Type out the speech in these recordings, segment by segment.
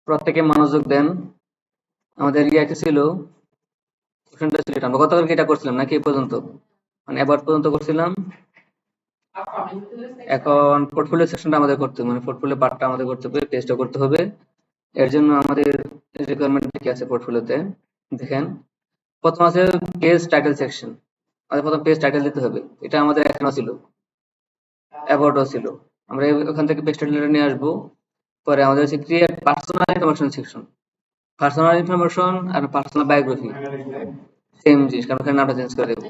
প্রত্যেকে মনোযোগ দেন। আমাদের ইয়াতে ছিল, কোশ্চেনটা ছিল এটা। আমরা গতকালকে এটা করছিলাম নাকি এই পর্যন্ত? মানে অ্যাবাউট পর্যন্ত করছিলাম। এখন পোর্টফোলিও সেকশনটা আমাদের করতে হবে, মানে পোর্টফোলিও পার্টটা আমাদের করতে হবে, পেজটা করতে হবে। এর জন্য আমাদের রিকোয়ারমেন্ট কি আছে পোর্টফোলিওতে দেখেন। প্রথম আছে পেজ টাইটেল সেকশন। আমাদের প্রথম পেজ টাইটেল দিতে হবে, এটা আমাদের এখনো ছিল, অ্যাবাউটও ছিল। আমরা ওখান থেকে পেজ টাইটেলটা নিয়ে আসবো। পরে আমাদের হচ্ছে create personal information section. Personal information আর পার্সোনাল বায়োগ্রাফি সেম জিনিস, কারণ এখানে নামটা চেঞ্জ করে দেবো।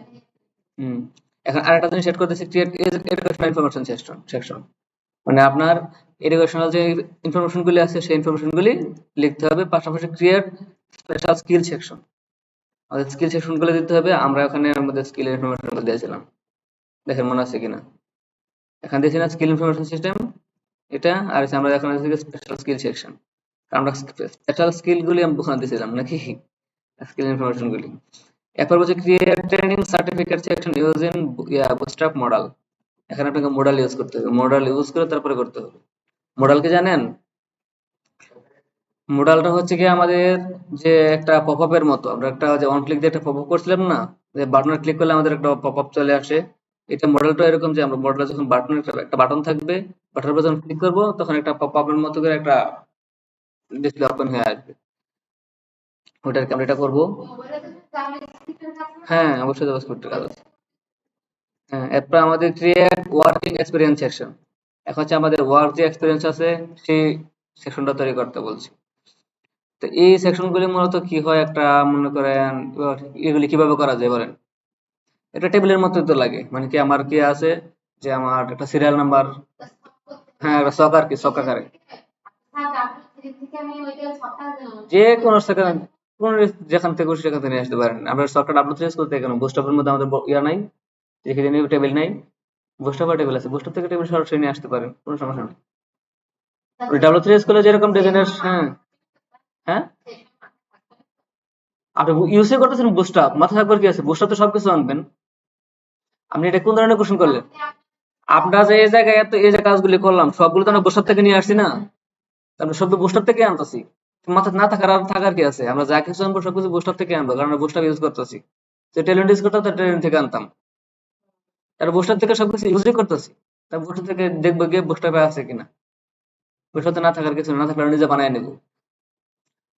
হুম। এখন আরেকটা জিনিস এড করতেছি, ক্রিয়েট এডুকেশনাল ইনফরমেশন সেকশন। মানে আপনার এডুকেশনাল যে ইনফরমেশন গুলি আছে সেই ইনফরমেশন গুলি লিখতে হবে। পাশাপাশি ক্রিয়েট স্পেশাল স্কিল সেকশন, আমাদের স্কিল সেকশন গুলো দিতে হবে। আমরা ওখানে আমাদের স্কিলের ইনফরমেশন গুলো দিয়েছিলাম, দেখেন মনে আছে কিনা। এখানে দিয়েছি না স্কিল ইনফরমেশন সিস্টেম, এটা। আর হচ্ছে আমরা এখন স্পেশাল স্কিল সেকশন, কারণ আমরা স্পেশাল স্কিল গুলি আমরা ওখানে দিয়েছিলাম নাকি, স্কিল ইনফরমেশন গুলি। এরপর বলছে create training certificate section using bootstrap model. এখানে আপনাকে মডেল ইউজ করতে হবে, মডেল ইউজ করে তারপরে করতে হবে। মডেল কি জানেন? মডেলটা হচ্ছে কি আমাদের যে একটা পপআপ এর মতো, আমরা একটা যে অন ক্লিক দিয়ে একটা পপআপ করছিলাম না, যে বাটনে ক্লিক করলে আমাদের একটা পপআপ চলে আসে। এটা মডেলটা এরকম, যে আমরা মডেলটা যখন বাটনের একটা বাটন থাকবে, বাটনের উপর যখন ক্লিক করবো তখন একটা পপআপ এর মতো করে একটা ডিসপ্লে ওপেন হয়ে আসবে। ওটার আমরা এটা করবো। হ্যাঁ, অবশ্যই জাভাস্ক্রিপ্টের কাজ আছে। হ্যাঁ, এরপর আমাদের ক্রিয়েট ওয়ার্কিং এক্সপিরিয়েন্স সেকশন। এখন হচ্ছে আমাদের ওয়ার্ক যে এক্সপিরিয়েন্স আছে সেই সেকশনটা তৈরি করতে বলছি। তো এই সেকশন গুলি মূলত কি হয়, একটা মনে করেন এগুলি কিভাবে করা যায় বলেন। এটা টেবিলের মতো তো লাগে, মানে কি আমার কি আছে, যে আমার একটা সিরিয়াল নাম্বার। হ্যাঁ, একটা ছক আর কি, ছক আকারে যে কোনো সেখানে, কোন যেখান থেকে খুশি সেখান থেকে নিয়ে আসতে পারেন। আমরা ছকটা W3 করতে কেন, বুস্টআপের মধ্যে আমাদের ইয়া নাই, যেখানে টেবিল নাই। বুস্টআপের টেবিল আছে, বুস্টআপ থেকে টেবিল সরাসরি নিয়ে আসতে পারেন, কোনো সমস্যা নেই। ওই W3 করলে যেরকম ডিজাইনের, হ্যাঁ। হ্যাঁ, আপনি ইউসে করতেছেন বুস্টআপ, মাথা থাকবার কি আছে, বুস্টআপ তো সবকিছু আনবেন। আপনি এটা কোন ধরনের কোশ্চেন করলেন? আমরা যে এই জায়গায় এত এই যে কাজগুলি করলাম সবগুলো তো আমরা বুস্টার থেকে নিয়ে আসছি না, আমরা সব বুস্টার থেকে আনতেছি। মাথা না থাকার আর থাকার কি আছে, আমরা যা কিছু আনবো সবকিছু বুস্টার থেকে আনবো, কারণ আমরা বুস্টার ইউজ করতেছি। যে ট্যালেন্ট ইউজ করতাম তার ট্যালেন্ট থেকে আনতাম, তার বুস্টার থেকে সবকিছু ইউজই করতেছি। তার বুস্টার থেকে দেখবো গিয়ে বুস্টার আছে কিনা। বুস্টার না থাকার কিছু না, থাকলে আমরা নিজে বানায় নেবো।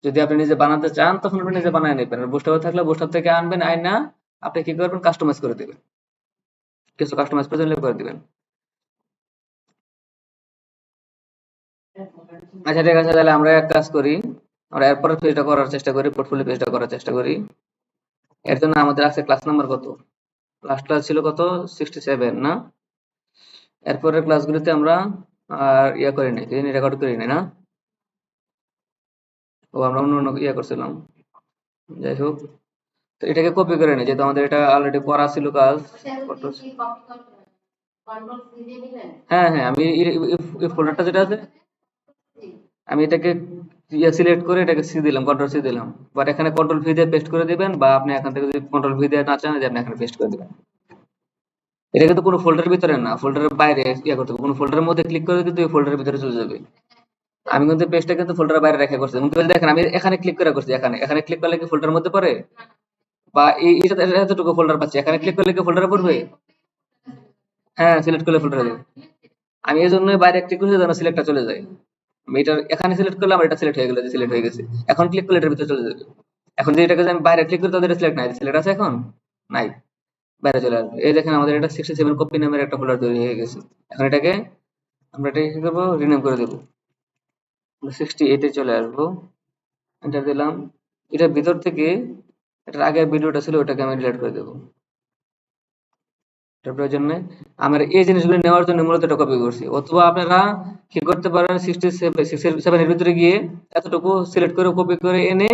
যদি আপনি নিজে বানাতে চান তখন আপনি নিজে বানায় নেবেন, আর বুস্টার থাকলে বুস্টার থেকে আনবেন, আইনা আপনি কি করবেন, কাস্টমাইজ করে দিবেন, কিছু কাস্টমাইজ করে দিবেন। আচ্ছা ঠিক আছে, তাহলে আমরা এক কাজ করি, আমরা এরপরের পেজটা করার চেষ্টা করি, পোর্টফোলিও পেজটা করার চেষ্টা করি। এর জন্য আমাদের আছে ক্লাস নাম্বার কত, ক্লাসটা ছিল কত, 67 না? এরপরের ক্লাসগুলিতে আমরা আর ইয়া করি নাই, রেকর্ড করি নাই না? ও আমরা অন্য অন্য ইয়া করছিলাম, যাই হোক। তো এটাকে কপি করে নিই, যেহেতু আমাদের এটা অলরেডি করা ছিল কাজ। হ্যাঁ হ্যাঁ, আমি এই ফোল্ডারটা যেটা আছে, আমি এটাকে সিলেক্ট করে এটাকে সি দিলাম, কন্ট্রোল সি দিলাম। বাট এখানে কন্ট্রোল ভি দিয়ে পেস্ট করে দিবেন, বা আপনি এখান থেকে যদি কন্ট্রোল ভি দিয়ে না চান, যে আপনি এখানে পেস্ট করে দিবেন। এটা কিন্তু কোনো ফোল্ডারের ভিতরে না, ফোল্ডারের বাইরে ইয়া করতে হবে। কোনো ফোল্ডারের মধ্যে ক্লিক করে কিন্তু এই ফোল্ডারের ভিতরে চলে যাবে। আমি কিন্তু পেজটা কিন্তু ফোল্ডারের বাইরে রেখে করছি। কিন্তু দেখেন আমি এখানে ক্লিক করে করছি, এখানে এখানে ক্লিক করলে কি ফোল্ডারের মধ্যে পড়ে, বা এটা এতটুকু ফোল্ডার পাচ্ছি, এখানে ক্লিক করলে কি ফোল্ডারে পড়বে? হ্যাঁ, সিলেক্ট করলে ফোল্ডারে যাবে। আমি এই জন্য বাইরে ক্লিক করছি যেন সিলেক্টটা চলে যায়। আমি এটা এখানে সিলেক্ট করলে আমার এটা সিলেক্ট হয়ে গেল, যে সিলেক্ট হয়ে গেছে। এখন ক্লিক করলে এটার ভিতরে চলে যাবে। এখন যে এটাকে আমি বাইরে ক্লিক করি তাদের সিলেক্ট নাই, সিলেক্ট আছে এখন নাই, বাইরে চলে আসবে। এই দেখেন আমাদের এটা 67 কপি নামের একটা ফোল্ডার তৈরি হয়ে গেছে। এখন এটাকে আমরা এটাকে কি করবো, রিনেম করে দেবো। 68 এ চলে আসবো, এন্টার দিলাম। এটার ভিতর থেকে এটার আগের ভিডিওটা ছিল ওটাকে আমি ডিলিট করে দেবো, এটার প্রয়োজন নেই। আমার এই জিনিসগুলো নেওয়ার জন্য মূলত এটা কপি করছি। অথবা আপনারা কি করতে পারেন, 67 এর ভিতরে গিয়ে এতটুকু সিলেক্ট করে কপি করে এনে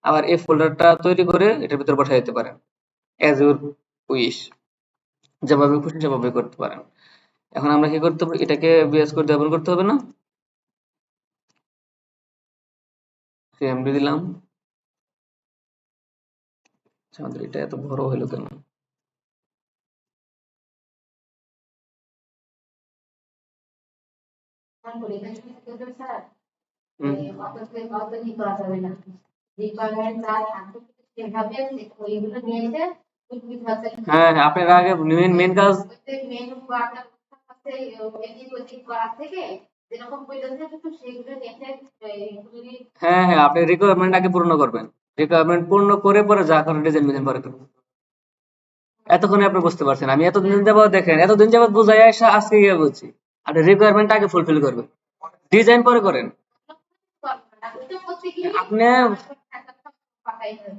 আবার এই ফোল্ডারটা তৈরি করে এটার ভিতরে বসাই দিতে পারেন, অ্যাজ ইউর উইশ, যেভাবে খুশি সেভাবে করতে পারেন। এখন আমরা কি করতে হবে, এটাকে বিএস করে ব্যবহার করতে হবে না, সিএমডি দিলাম। আচ্ছা, আমাদের এটা এত বড় হলো কেন? হুম। হ্যাঁ হ্যাঁ, আপনার আগে মেন কাজ। হ্যাঁ হ্যাঁ, আপনি রিকোয়ারমেন্ট আগে পূর্ণ করবেন। রিকোয়ারমেন্ট পূর্ণ করে পরে যা করেন ডিজাইন মিজাইন পরে করবেন। এতক্ষণে আপনি বুঝতে পারছেন, আমি এতদিন যাবত দেখেন, এতদিন যাবত বুঝাই আসা আজকে গিয়ে বুঝছি। আপনি রিকোয়ারমেন্ট আগে ফুলফিল করবেন, ডিজাইন পরে করেন। আপনি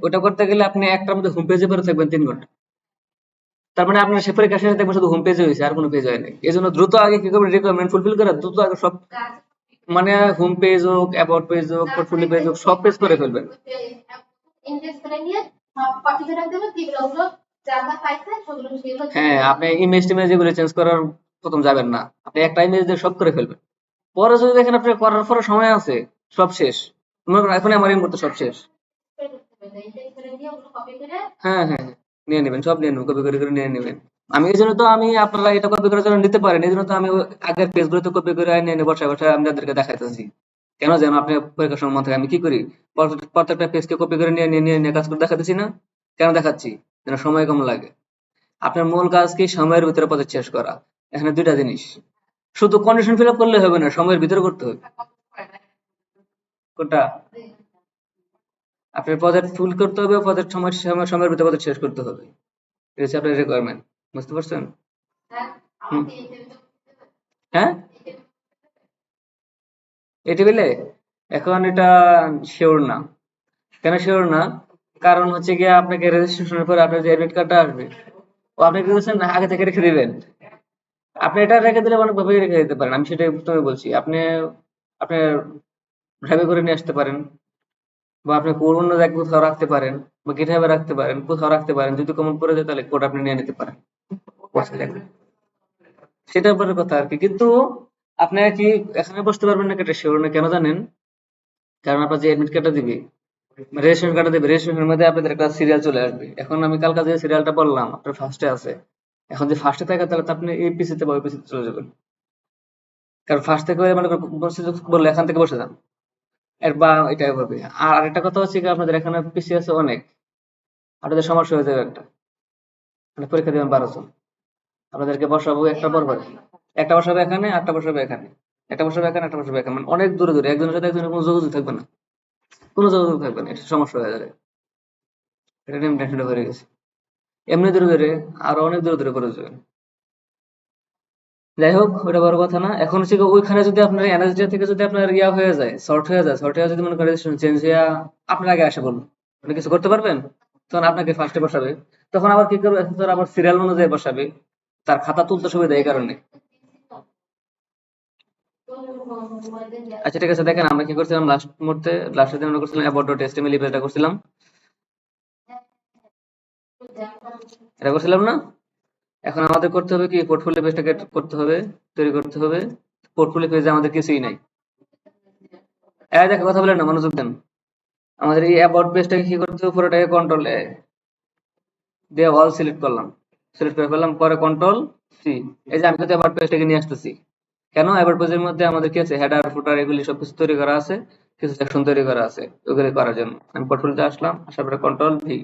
ওটা করতে গেলে আপনি একটার মধ্যে হোম পেজে পরে থাকবেন 3 ঘন্টা। তার মানে আপনার সে পরীক্ষা শেষে দেখবেন শুধু হোম পেজে হয়েছে, আর কোনো পেজ হয় নাই। এই জন্য দ্রুত আগে কি করবেন, রিকোয়ারমেন্ট ফুলফিল করে দ্রুত আগে সব, মানে হোম পেজ হোক, অ্যাবাউট পেজ হোক, পোর্টফোলিও পেজ হোক, সব পেজ করে ফেলবেন। হ্যাঁ, আপনি ইমেজ টিমেজ এগুলো চেঞ্জ করার প্রথম যাবেন না, আপনি একটা ইমেজ দিয়ে সব করে ফেলবেন। পরে যদি দেখেন আপনি করার পরে সময় আছে, সব শেষ, মনে করেন এখন আমার এই মুহূর্তে সব শেষ। হ্যাঁ হ্যাঁ হ্যাঁ, নিয়ে নেবেন, সব নিয়ে নেবেন, কপি করে করে নিয়ে নেবেন। আমি এই জন্য তো আমি আপনারা এটা কপি করার জন্য নিতে পারেন, এই জন্য তো আমি আগের পেজগুলোতে কপি করে নিয়ে নিয়ে বসে বসে আপনাদেরকে দেখাইতেছি। কেন যেন আপনি পরীক্ষার সময় মনে থাকে আমি কি করি, প্রত্যেকটা পেজকে কপি করে নিয়ে নিয়ে নিয়ে নিয়ে কাজ করে দেখাতেছি না। কেন দেখাচ্ছি, যেন সময় কম লাগে। আপনার মূল কাজ কি, সময়ের ভিতরে প্রজেক্ট শেষ করা। এখানে দুইটা জিনিস, শুধু কন্ডিশন ফিল আপ করলে হবে না, সময়ের ভিতরে করতে হবে। কোনটা, আপনার প্রজেক্ট ফুল করতে হবে, প্রজেক্ট সময়ের ভিতরে প্রজেক্ট শেষ করতে হবে। এটা হচ্ছে আপনার রিকোয়ারমেন্ট, বুঝতে পারছেন? হুম। হ্যাঁ, এই টেবিলে এখন এটা শিওর না। কেন শিওর না, কারণ হচ্ছে গিয়ে আপনাকে রেজিস্ট্রেশনের পরে আপনার যে এডমিট কার্ডটা আসবে, ও আপনি কি করছেন আগে থেকে রেখে দিবেন। আপনি এটা রেখে দিলে অনেকভাবে রেখে দিতে পারেন, আমি সেটাই প্রথমে বলছি। আপনি আপনার ড্রাইভে করে নিয়ে আসতে পারেন, বা আপনি অন্য জায়গায় কোথাও রাখতে পারেন, বা গিটহাবে রাখতে পারেন, কোথাও রাখতে পারেন। যদি কমন পড়ে যায় তাহলে কোড আপনি নিয়ে নিতে পারেন, বসে লেখা। সেটার উপরে কথা আর কি। কিন্তু আপনি কি এখানে বসতে পারবেন না, এটা শিওর না। কেন জানেন, কারণ আপনার যে এডমিট কার্ডটা দিবে, রেজিস্ট্রেশন কার্ডটা দিবে, রেজিস্ট্রেশনের মধ্যে আপনাদের একটা সিরিয়াল চলে আসবে। এখন আমি কালকে যে সিরিয়ালটা বললাম আপনার ফার্স্টে আছে, এখন যে ফার্স্টে থাকে তাহলে তো আপনি এই পিসিতে বা ওই পিসিতে চলে যাবেন। কারণ ফার্স্ট থেকে মানে বসে বললে এখান থেকে বসে যান, এর বা এটা এভাবে। আর আরেকটা কথা হচ্ছে কি, আপনাদের এখানে পিসি আছে অনেক, আপনাদের সমস্যা হয়ে যাবে একটা, মানে পরীক্ষা দেবেন 12 জন, আপনাদেরকে বসাবো একটা পর পর, একটা বসাবে এখানে, একটা বসাবে এখানে, একটা বসাবে এখানে, একটা বসাবে এখানে, মানে অনেক দূরে দূরে, একজনের সাথে একজনের কোনো যোগাযোগ থাকবে না, কোনো যোগাযোগ থাকবে না, এটা সমস্যা হয়ে যাবে। এটা নিয়ে আমি টেনশনে পড়ে গেছি। এমনি দূরে দূরে, আরো অনেক দূরে দূরে করে যাবেন। যাই হোক, ওটা বড় কথা না। এখন হচ্ছে গিয়ে ওইখানে যদি আপনার এনএসডি থেকে যদি আপনার ইয়া হয়ে যায়, শর্ট হয়ে যায়, শর্ট হয়ে যদি মনে করেন চেঞ্জ হইয়া আপনার আগে আসে বলুন, আপনি কিছু করতে পারবেন? তখন আপনাকে ফার্স্টে বসাবে, তখন আবার কি করবে, তখন আবার সিরিয়াল অনুযায়ী বসাবে, তার খাতা তুলতে সুবিধা এই কারণে। আচ্ছা ঠিক আছে, দেখেন আমরা কি করছিলাম লাস্ট মুহূর্তে, লাস্টের দিন আমরা করছিলাম অ্যাবাউট ডট এসটিএমএল পেজটা করছিলাম, এটা করছিলাম না? এখন আমাদের করতে হবে কি, পোর্টফোলিও পেজটাকে করতে হবে, তৈরি করতে হবে। পোর্টফোলিও পেজে আমাদের কিছুই নাই। এই দেখো, কথা বলেন না, মনোযোগ দেন। আমাদের এই অ্যাবাউট পেজটাকে কি করতে হবে, পুরোটাকে কন্ট্রোল এ দিয়ে অল সিলেক্ট করলাম, সিলেক্ট করে ফেললাম, পরে কন্ট্রোল সি। এই যে আমি কিন্তু অ্যাবাউট পেজটাকে নিয়ে আসতেছি। কেন, অ্যাবাউট পেজের মধ্যে আমাদের কি আছে, হেডার ফুটার এগুলি সবকিছু তৈরি করা আছে, কিছু সেকশন তৈরি করা আছে, ওগুলি করার জন্য আমি পোর্টফোলিওতে আসলাম, আসার পরে কন্ট্রোল ভি,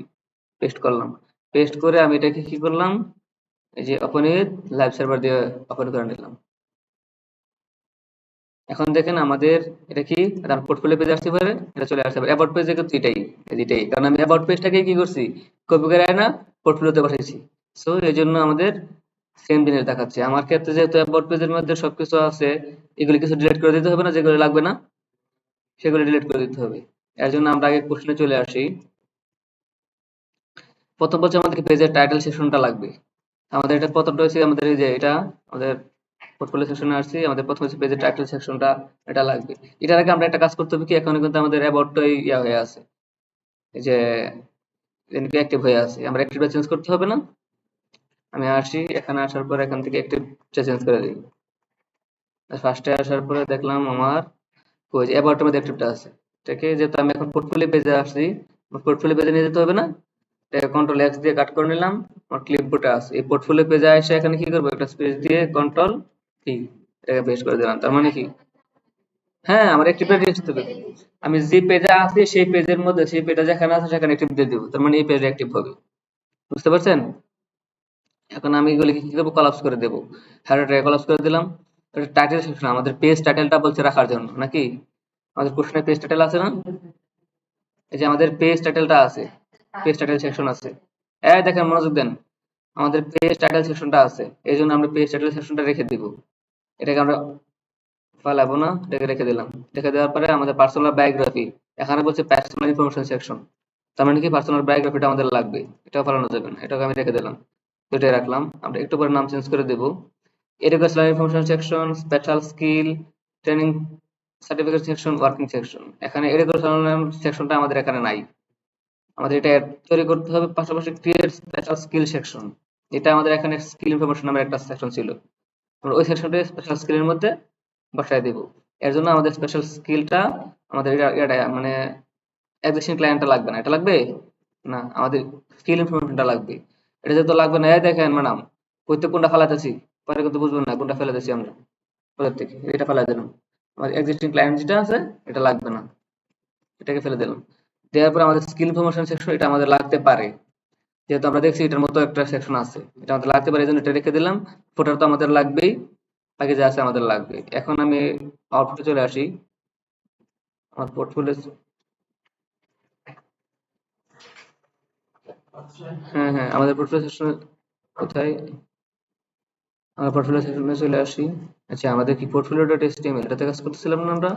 পেস্ট করলাম। পেস্ট করে আমি এটাকে কি করলাম, এই যে ওপেন উইথ লাইভ সার্ভার দিয়ে ওপেন করে নিলাম। এখন দেখেন আমাদের এটা কি, আমার পোর্টফোলিও পেজে আসতে পারে, এটা চলে আসতে পারে। অ্যাবাউট পেজে কিন্তু এটাই, এটাই কারণ আমি অ্যাবাউট পেজটাকে কি করছি, কপি করে না পোর্টফোলিওতে পাঠাইছি। সো এই জন্য আমাদের সেম জিনিস দেখাচ্ছে। আমার ক্ষেত্রে যেহেতু অ্যাবাউট পেজের মধ্যে সবকিছু আছে, এগুলি কিছু ডিলিট করে দিতে হবে না, যেগুলো লাগবে না সেগুলো ডিলিট করে দিতে হবে। এর জন্য আমরা আগে কোশ্চেনে চলে আসি। প্রথম বলছে আমাদের পেজের টাইটেল সেকশনটা লাগবে। আমাদের এটা প্রথমটা হচ্ছে আমাদের এই যে এটা আমাদের পোর্টফোলিও সেকশনে আসছি, আমাদের প্রথম হচ্ছে পেজের টাইটেল সেকশনটা, এটা লাগবে। এটার আগে আমরা একটা কাজ করতে হবে কি, এখন কিন্তু আমাদের অ্যাবাউটটাই ইয়া হয়ে আছে, এই যে অ্যাক্টিভ হয়ে আছে, আমরা অ্যাক্টিভটা চেঞ্জ করতে হবে না। আমি আসি, এখানে আসার পর এখান থেকে অ্যাক্টিভটা চেঞ্জ করে দিই। ফার্স্টে আসার পরে দেখলাম আমার ওই যে অ্যাবাউটের মধ্যে অ্যাক্টিভটা আছে, এটাকে যেহেতু আমি এখন পোর্টফোলিও পেজে আসছি, পোর্টফোলিও পেজে নিয়ে যেতে হবে না, কন্ট্রোল এক্স দিয়ে কাট করে নিলাম, আমার ক্লিপবোর্ডে আছে। এই পোর্টফোলিও পেজে এসে এখানে কি করবো, একটা স্পেস দিয়ে কন্ট্রোল টি, এটাকে পেস্ট করে দিলাম। তার মানে কি, হ্যাঁ, আমার একটি পেজ রেজিস্টার হবে। আমি যে পেজে আছি সেই পেজের মধ্যে সেই পেজটা যেখানে আছে সেখানে অ্যাক্টিভ দিয়ে দিব, তার মানে এই পেজ অ্যাক্টিভ হবে। বুঝতে পারছেন? এখন আমি এগুলিকে কি করবো, কলাপস করে দেবো। হ্যালোটাকে কলাপস করে দিলাম। এটা টাইটেল সেকশন, আমাদের পেজ টাইটেলটা বলছে রাখার জন্য নাকি? আমাদের কোশ্চেনের পেজ টাইটেল আছে না? এই যে আমাদের পেজ টাইটেলটা আছে, পেজ টাইটেল সেকশন আছে। এই দেখেন, মনোযোগ দেন। আমাদের পেজ টাইটেল সেকশনটা আছে, এই জন্য আমরা পেজ টাইটেল সেকশনটা রেখে দিব। এটাকে আমরা ফালাবো না, এটাকে রেখে দিলাম। রেখে দেওয়ার পরে আমাদের পার্সোনাল বায়োগ্রাফি, এখানে বলছে পার্সোনাল ইনফরমেশন সেকশন, তার মানে কি পার্সোনাল বায়োগ্রাফিটা আমাদের লাগবে, এটাও ফালানো যাবে না, এটাকে আমি রেখে দিলাম। তো এটাই রাখলাম। আমরা একটু পরে নাম চেঞ্জ করে দেবো। Educational information section, special skill, training certificate section, working section. এখানে এডুকেশনাল সেকশনটা আমাদের এখানে নাই, আমাদের এটা তৈরি করতে হবে। পাশাপাশি ক্রিয়েট স্পেশাল স্কিল সেকশন, এটা আমাদের এখানে স্কিল ইনফরমেশন নামের একটা সেকশন ছিল, আমরা ওই সেকশনটা স্পেশাল স্কিলের মধ্যে বসায় দেব। এর জন্য আমাদের স্পেশাল স্কিলটা আমাদের এটা মানে এক্সিস্টিং ক্লায়েন্টটা লাগবে না, এটা লাগবে না, আমাদের স্কিল ইনফরমেশনটা লাগবে। এটা যেহেতু লাগবে না, এই দেখেন ম্যাডাম কইতে কোনটা ফেলাতেছি, পরে কিন্তু বুঝবেন না কোনটা ফেলে দিছি আমরা। কোথা থেকে এটা ফেলা দিলাম, আমার এক্সিস্টিং ক্লায়েন্ট যেটা আছে এটা লাগবে না, এটাকে ফেলে দিলাম। দেওয়ার পর আমাদের স্কিল ইনফরমেশন সেকশন, এটা আমাদের লাগতে পারে, যেহেতু আমরা দেখছি এটার মতো একটা সেকশন আছে, এটা আমাদের লাগতে পারে, এই জন্য এটা রেখে দিলাম। ফুটার তো আমাদের লাগবেই, বাকি যা আছে আমাদের লাগবে। এখন আমি আউটপুটে চলে আসি। আমার পোর্টফোলিও, হ্যাঁ হ্যাঁ, আমাদের পোর্টফোলিও সেকশন কোথায়, আমরা পোর্টফোলিও সেকশনে চলে আসি। আচ্ছা, আমাদের কি পোর্টফোলিও ডট এচটিএমএল এটাতে কাজ করতেছিলাম না আমরা?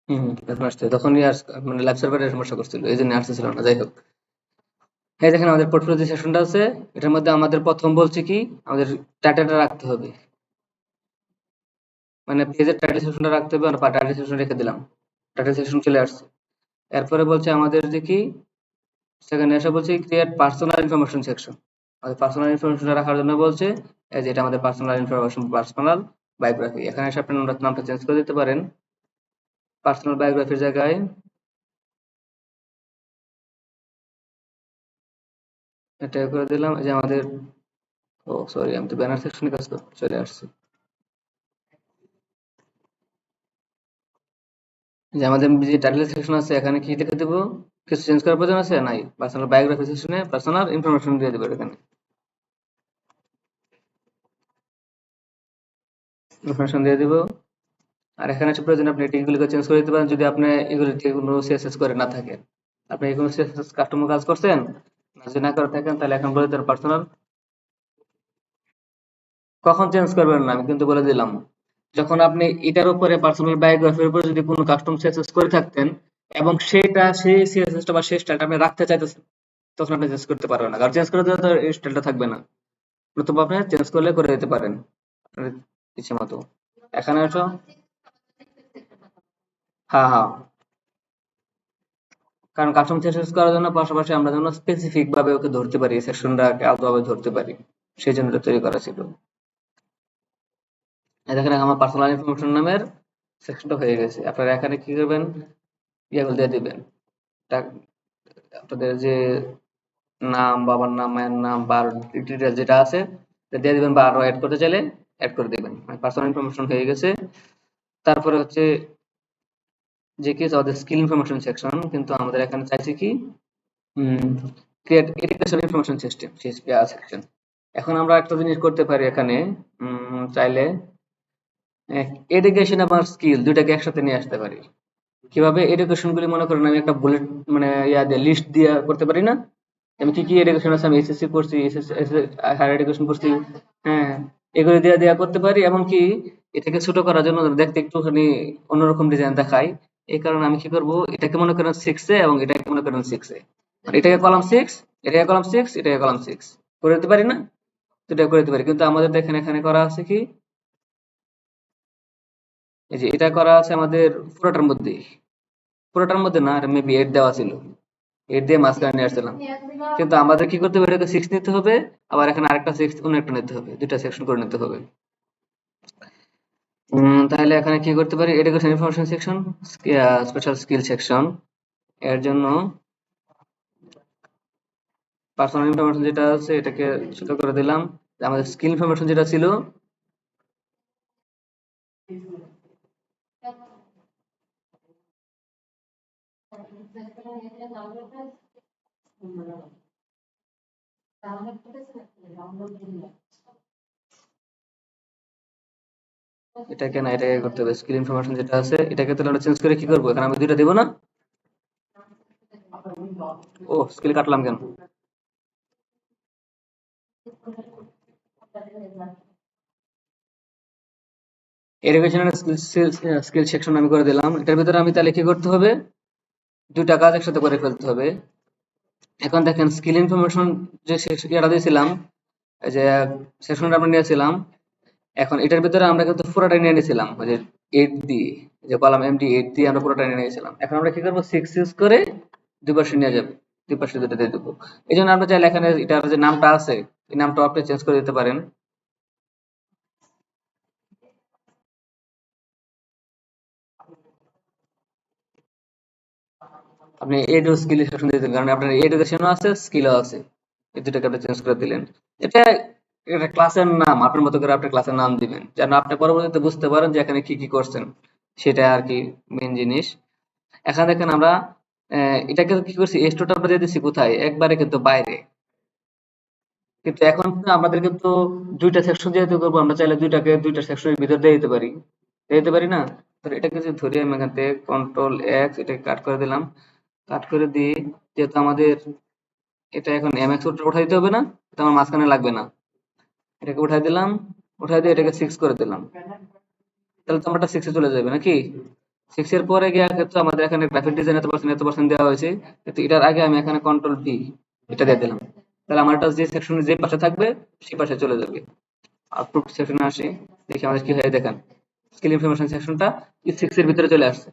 হম, এখন আসছে, তখনই আর মানে ল্যাব সার্ভারের সমস্যা করছিল, এই জন্য আসতেছিল না। যাই হোক, এই দেখেন আমাদের পোর্টফোলিও যে সেকশনটা আছে, এটার মধ্যে আমাদের প্রথম বলছে কি, আমাদের টাইটেলটা রাখতে হবে, মানে পেজের টাইটেল সেকশনটা রাখতে হবে। আমরা টাইটেল সেকশন রেখে দিলাম, টাইটেল সেকশন চলে আসছে। এরপরে বলছে আমাদের যে কি, সেখানে এসে বলছে ক্রিয়েট পার্সোনাল ইনফরমেশন সেকশন, আমাদের পার্সোনাল ইনফরমেশন রাখার জন্য বলছে। এই যে এটা আমাদের পার্সোনাল ইনফরমেশন, পার্সোনাল বায়োগ্রাফি, এখানে এসে আপনি নামটা চেঞ্জ করে দিতে পারেন। পার্সোনাল বায়োগ্রাফির জায়গায় এটা করে দিলাম। এই যে আমাদের, ও সরি, আমি তো ব্যানার সেকশনে কাজ করতে চলে আসছি। যে আমাদের যে টাইটেল সেকশন আছে, এখানে কি লিখে দেবো, কিছু চেঞ্জ করার প্রয়োজন আছে নাই, পার্সোনাল বায়োগ্রাফি সেকশনে পার্সোনাল ইনফরমেশন দিয়ে দেবো, এখানে ইনফরমেশন দিয়ে দিব। আর এখানে আছে প্রয়োজন আপনি এগুলিকে চেঞ্জ করে দিতে পারেন, যদি আপনি এগুলিতে কোনো সিএসএস করে না থাকেন। আপনি কোনো সিএসএস কাস্টমার কাজ করছেন না, যদি না করে থাকেন তাহলে এখন বলে দেন পার্সোনাল। কখন চেঞ্জ করবেন না, আমি কিন্তু বলে দিলাম, যখন আপনি এটার উপরে পার্সোনাল বায়োগ্রাফির উপরে যদি কোনো কাস্টম সিএসএস করে থাকতেন এবং সেটা সেই সিএসএসটা বা সেই স্টাইলটা আপনি রাখতে চাইতেছেন, তখন আপনি চেঞ্জ করতে পারবেন না, কারণ চেঞ্জ করে দিলে তো এই স্টাইলটা থাকবে না। নতুবা আপনি চেঞ্জ করলে করে দিতে পারেন আপনার ইচ্ছে মতো। এখানে আসো, হ্যাঁ হ্যাঁ, কারণ কাস্টম সিএসএস করার জন্য পাশাপাশি আমরা যেন স্পেসিফিক ভাবে ওকে ধরতে পারি, সেকশনটাকে আলাদাভাবে ধরতে পারি, সেই জন্য এটা তৈরি করা ছিল। এই দেখেন আমার পার্সোনাল ইনফরমেশন নামের সেকশনটা হয়ে গেছে। আপনারা এখানে কি করবেন, ইয়েগুলো দিয়ে দিবেন, টা- আপনাদের যে নাম, বাবার নাম, মায়ের নাম বা ডিটেলস যেটা আছে এটা দিয়ে দিবেন, বা আরো অ্যাড করতে চাইলে অ্যাড করে দিবেন। পার্সোনাল ইনফরমেশন হয়ে গেছে। তারপরে হচ্ছে যে কি আমাদের স্কিল ইনফরমেশন সেকশন, কিন্তু আমাদের এখানে চাইছে কি create education information system section. এখন আমরা একটা জিনিস করতে পারি এখানে, চাইলে এডুকেশন এবং স্কিল দুইটাকে একসাথে নিয়ে আসতে পারি। কিভাবে, এডুকেশন গুলি মনে করেন আমি একটা বুলেট মানে ইয়া দিয়ে লিস্ট দিয়ে করতে পারি না, আমি কি কি এডুকেশন আছে, আমি এসএসসি করছি, এসএসসি হায়ার এডুকেশন করছি, হ্যাঁ, এগুলো দিয়ে দেওয়া করতে পারি। এবং কি এটাকে ছোট করার জন্য দেখতে একটুখানি অন্যরকম ডিজাইন দেখাই, এই কারণে আমি কি করব, এটাকে মনে করেন 6 এ এবং এটাকে মনে করেন 6 এ, মানে এটাকে কলাম 6, এটাকে কলাম 6, এটাকে কলাম 6 করে দিতে পারি না? তো এটা করে দিতে পারি, কিন্তু আমাদের দেখেন এখানে করা আছে কি, এই যে এটা করা আছে আমাদের পুরোটার মধ্যেই, পুরোটার মধ্যে না, মেবি 8 দেওয়া ছিল, 8 দিয়ে মাঝখানে নিয়ে আসছিলাম। কিন্তু আমাদের কি করতে হবে, এটাকে 6 নিতে হবে, আবার এখানে আরেকটা 6 অন্য একটা নিতে হবে, দুইটা সেকশন করে নিতে হবে। তাহলে এখানে কি করতে পারি, education information section, special skill section. এর জন্য পার্সোনাল ইনফরমেশন যেটা আছে এটাকে ছোট করে দিলাম। আমাদের স্কিল ইনফরমেশন যেটা ছিল, এটাকে না, এটাকে করতে হবে। স্কিল ইনফরমেশন যেটা আছে এটাকে তাহলে আমরা চেঞ্জ করে কি করবো, এখানে আমি দুইটা দেবো না। ও, স্কিল কাটলাম কেন? এডুকেশনাল স্কিল সেকশন আমি করে দিলাম। এটার ভিতরে আমি তাহলে কি করতে হবে, দুইটা কাজ একসাথে করে ফেলতে হবে। এখন দেখেন স্কিল ইনফরমেশন যে সেকশনটা দিয়েছিলাম, এই যে সেকশনটা আমরা নিয়েছিলাম, এখন এটার ভিতরে আমরা কিন্তু পুরোটাই নিয়ে নিয়েছিলাম ওই যে 8 দিয়ে, যে কলাম এমডি 8 দিয়ে আমরা পুরোটাই নিয়ে নিয়েছিলাম। এখন আমরা কি করবো, 6 ইউজ করে দুই পাশে নিয়ে যাবো, দুই পাশে দুটো দিয়ে দেবো। এই জন্য আমরা চাইলে এখানে এটার যে নামটা আছে এই নামটা আপনি চেঞ্জ করে দিতে পারেন। আপনি এডু স্কিল সেকশন দিয়ে দিলেন, কারণ আপনার এডুকেশনও আছে, স্কিলও আছে, এই দুটাকে আপনি চেঞ্জ করে দিলেন। এটা এটা ক্লাসের নাম, আপনার মতো করে আপনি ক্লাসের নাম দিবেন, যেন আপনি পরবর্তীতে বুঝতে পারেন যে এখানে কি কি করছেন, সেটা আর কি মেইন জিনিস। এখানে দেখেন আমরা এটাকে কি করছি, স্টোরটা আমরা দিয়ে দিচ্ছি কোথায়, একবারে কিন্তু বাইরে। কিন্তু এখন তো আমাদের কিন্তু দুইটা সেকশন যেহেতু করবো, আমরা চাইলে দুইটাকে দুইটা সেকশনের ভিতর দিয়ে দিতে পারি, দিয়ে দিতে পারি না? তো এটাকে যদি ধরি আমি এখান থেকে কন্ট্রোল এক্স, এটাকে কাট করে দিলাম, কাট করে দিয়ে যেহেতু আমাদের এটা এখন এমএক্স উঠাই দিতে হবে না, এটা আমার মাঝখানে লাগবে না, এটাকে উঠাই দিলাম, উঠাই দিয়ে এটাকে 6 করে দিলাম, তাহলে তো আমরা 6 এ চলে যাবে নাকি? 6 এর পরে গিয়ে কিন্তু আমাদের এখানে গ্রাফিক ডিজাইন এত পার্সেন্ট দেওয়া হয়েছে, কিন্তু এটার আগে আমি এখানে কন্ট্রোল ভি এটা দিয়ে দিলাম, তাহলে আমার এটা যে সেকশনে যে পাশে থাকবে সেই পাশে চলে যাবে। আউটপুট সেকশনে আসি, দেখি আমাদের কি হয়, দেখেন স্কিল ইনফরমেশন সেকশনটা E6 এর ভিতরে চলে আসছে,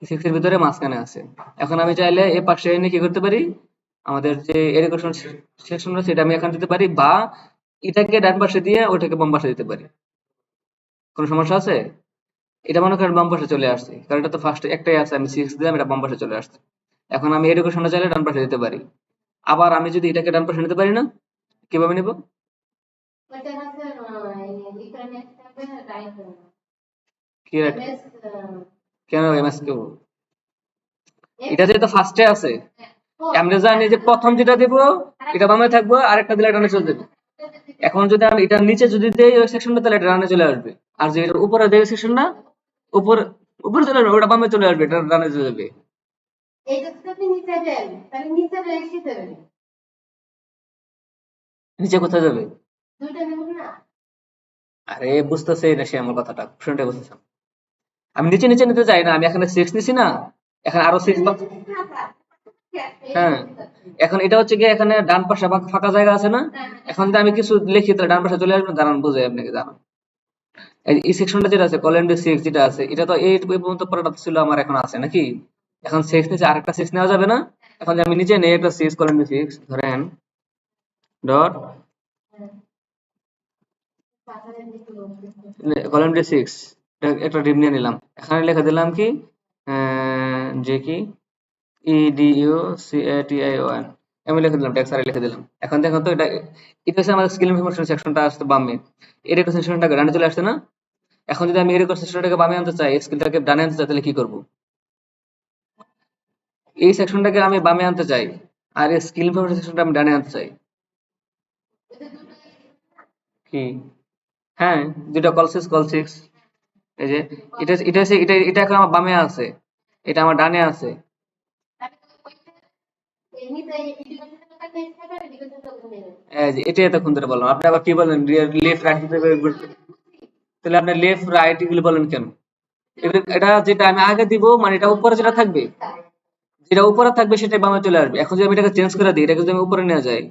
E6 এর ভিতরে মাঝখানে আছে। এখন আমি চাইলে এই পাশে এনে কি করতে পারি, আমাদের যে এডুকেশন সেকশন আছে সেটা আমি এখানে দিতে পারি, বা এটাকে ডান পাশে দিয়ে ওটাকে বাম পাশে দিতে পারি। কোনো সমস্যা আছে? এটা মনে করেন বাম পাশে চলে আসছে, কারণ এটা তো ফার্স্টে একটাই আছে, আমি 6 দিলাম, এটা বাম পাশে চলে আসছে। এখন আমি এডুকেশনটা চাইলে ডান পাশে দিতে পারি, আবার আমি যদি এটাকে ডান পাশে নিতে পারি না, কিভাবে নিব? কি কেন এমএস কেউ, এটা যেহেতু ফার্স্টে আছে, আমরা জানি যে প্রথম যেটা দিব এটা বামে থাকবো, আরেকটা দিলে ডানে চলে যাবে। এখন যদি আমি এটার নিচে যদি দেই ওই সেকশনটা, তাহলে এটা ডানে চলে আসবে। আর যে এটার উপরে দেই সেকশন না, উপরে উপরে চলে আসবে, ওটা বামে চলে আসবে, এটা ডানে চলে যাবে। নিচে কোথায় যাবে? আরে বুঝতেছে না সে আমার কথাটা, শুনতে বুঝতেছে না। আমি নিচে নিচে নিতে চাই না, আমি এখানে 6 নিছি না, এখন আরো 6 হ্যাঁ, এখন এটা হচ্ছে গিয়ে এখানে ডান পাশে ফাঁকা জায়গা আছে না, এখন যদি আমি কিছু লিখি তাহলে ডান পাশে চলে আসবে, দাঁড়ান বুঝাই আপনাকে, দাঁড়ান। এই সেকশনটা যেটা আছে কলেন ডি 6 যেটা আছে, এটা তো এই পর্যন্ত পড়াটা ছিল আমার, এখন আছে নাকি? এখন 6 নিচে আরেকটা 6 নেওয়া যাবে না? এখন যে আমি নিচে নেই একটা 6 কলেন ডি 6 ধরেন ডট কলাম ডি 6 একটা ডিপ নিয়ে নিলাম, এখানে লিখে দিলাম কি, যে কি EDUCATION, আমি লিখে দিলাম, টেক্সারে লিখে দিলাম। এখন দেখো তো এটা, এটা হচ্ছে আমাদের স্কিল ইনফরমেশন সেকশনটা আসছে বামে, এর সেকশনটা ডানে চলে আসছে না? এখন যদি আমি এর সেকশনটাকে বামে আনতে চাই, স্কিলটাকে ডানে আনতে চাই, তাহলে কি করব? এই সেকশনটাকে আমি বামে আনতে চাই, আর এই স্কিল ইনফরমেশন সেকশনটা আমি ডানে আনতে চাই। কি? হ্যাঁ, দুইটা কল 6, এই যে এটা এখন আমার বামে আছে, এটা আমার ডানে আছে। এই যে এটাই এতক্ষণ ধরে বললাম, আপনি আবার কি বলেন, লেফট রাইট দিতে তাহলে আপনি লেফট রাইট এগুলো বলেন কেন? এটা যেটা আমি আগে দিব, মানে এটা উপরে যেটা থাকবে, যেটা উপরে থাকবে সেটা বামে চলে আসবে। এখন যদি আমি এটাকে চেঞ্জ করে দিই, এটাকে যদি আমি উপরে নিয়ে যাই,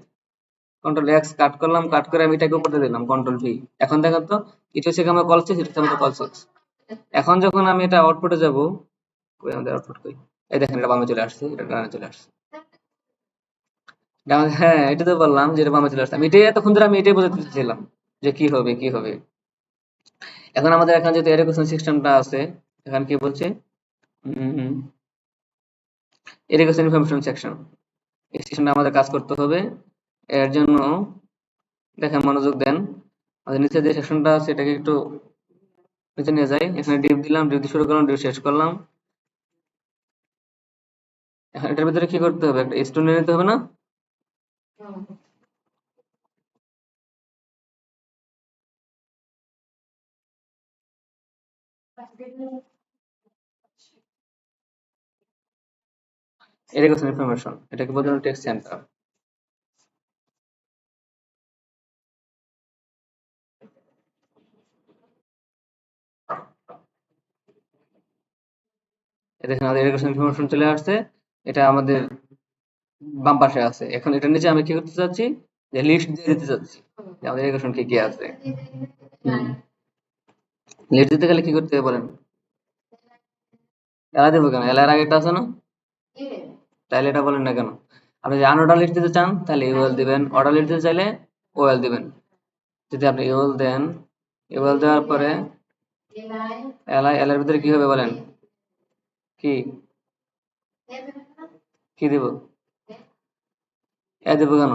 কন্ট্রোল এক্স কাট করলাম, কাট করে আমি এটাকে উপরে দিলাম কন্ট্রোল ভি, এখন দেখেন তো এটা হচ্ছে আমার কল 6, এটা হচ্ছে আমার কল 6। এখন যখন আমি এটা আউটপুটে যাব, কই আমাদের আউটপুট কই? এই দেখেন এটা বামে চলে আসছে, এটা ডানে চলে আসছে। হ্যাঁ, এটা তো বললাম যে এটা বামে চলে আসছে। আমি এটাই এতক্ষণ ধরে আমি এটাই বোঝাতে চাচ্ছিলাম যে কি হবে কি হবে। এখন আমাদের এখানে যেহেতু এডুকেশন সিস্টেমটা আছে, এখানে কি বলছে? এডুকেশন ইনফরমেশন সেকশন, এই সেকশনটা আমাদের কাজ করতে হবে। এর জন্য দেখেন মনোযোগ দেন, আমাদের নিচে যে সেকশনটা আছে এটাকে একটু নিচে নিয়ে যাই। এখানে ডিপ দিলাম, ডিপ দিয়ে শুরু করলাম, ডিপ শেষ করলাম। এখন এটার ভিতরে কি করতে হবে? একটা স্টুডেন্ট নিতে হবে না? এডুকেশন ইনফরমেশন, এটাকে বলতে টেক্সট সেন্টার। দেখেন আমাদের এডুকেশন ইনফরমেশন চলে আসছে, এটা আমাদের বাম পাশে আছে। এখন এটার নিচে আমি কি করতে চাচ্ছি? যে লিস্ট দিয়ে দিতে চাচ্ছি যে আমাদের এডুকেশন কি কি আছে। লিস্ট দিতে গেলে কি করতে হবে বলেন? এলা দেবো কেন? এলার আগে একটা আছে না? তাহলে এটা বলেন না কেন? আপনি যদি আনঅর্ডার লিস্ট দিতে চান তাহলে ইউএল দিবেন, অর্ডার লিস্ট দিতে চাইলে ওএল দিবেন। যদি আপনি ইউএল দেন, ইউএল দেওয়ার পরে এলআই, এর ভিতরে কি হবে বলেন? কি কি দিব? এ দিব কেন?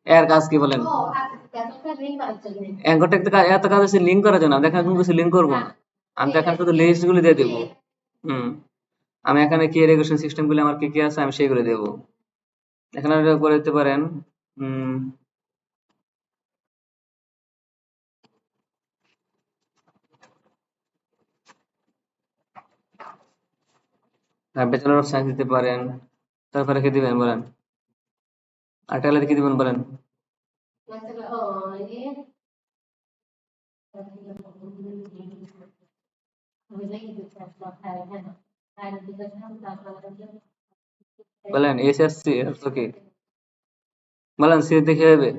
এর কাজ কি বলেন? অ্যাঙ্কর টেক এত কাজ আছে লিঙ্ক করার জন্য। দেখেন কোনো কিছু লিঙ্ক করবো না, আমি তো এখানে শুধু লিস্ট গুলো দিয়ে দেবো। হুম, আমি এখানে কি ইরিগেশন সিস্টেম গুলো আমার কি কি আছে আমি সেগুলো দেবো। এখানে করে দিতে পারেন ব্যাচেলর অফ সায়েন্স দিতে পারেন। তারপরে কি দিবেন বলেন? আর টাইলে কি দিবেন বলেন? বলেন এসএসসি অর্থ কি? বলেন সি দেখে হবে।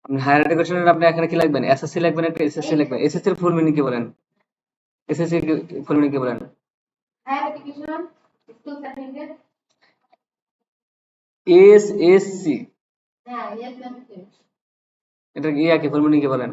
আপনি হায়ার এডুকেশনের আপনি এখানে কি লিখবেন? এসএসসি লিখবেন, একটা এসএসসি লিখবেন। এসএসসি এর ফুল মিনিং কি বলেন? এসএসসি ফুল মিনিং কি বলেন? এসএসসি, এটা কি কি ফুল মিনিং কি বলেন?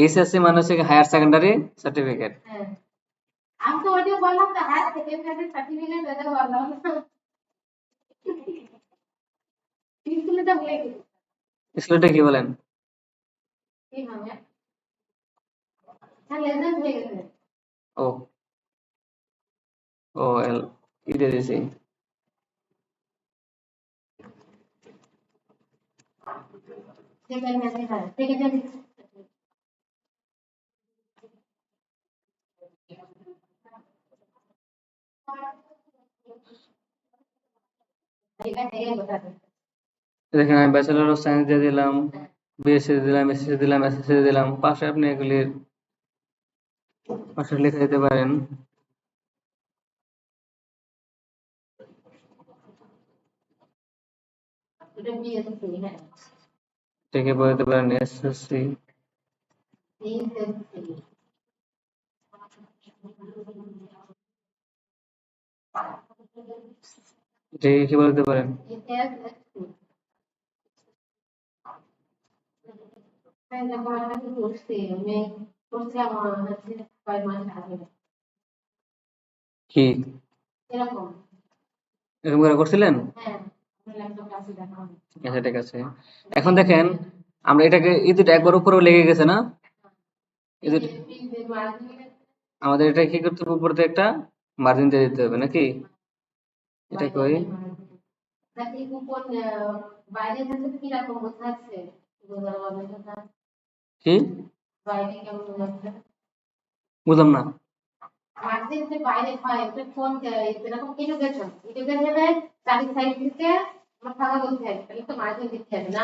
এসএসসি মানে হচ্ছে হায়ার সেকেন্ডারি সার্টিফিকেট। স্কুলটা কি বলেন? ও ও এল এটা দিয়েছি। দেখেন আমি ব্যাচেলর অফ সায়েন্স দিয়ে দিলাম, বিএসসি দিলাম, এসএসসি দিলাম, এসএসসি দিলাম। পাশে আপনি এগুলির পাশে লিখে দিতে পারেন। থেকে বলতে পারেন এসএসসি। এটাকে কি বলতে পারেন? কি এরকম করে করছিলেন? আচ্ছা ঠিক আছে। এখন দেখেন আমরা এটাকে এই দুটো একবার উপরেও লেগে গেছে না? এই দুটো আমাদের এটা কি করতে হবে? উপর দিয়ে একটা মার্জিন দিয়ে দিতে হবে নাকি? এটা কই? কি বুঝলাম না।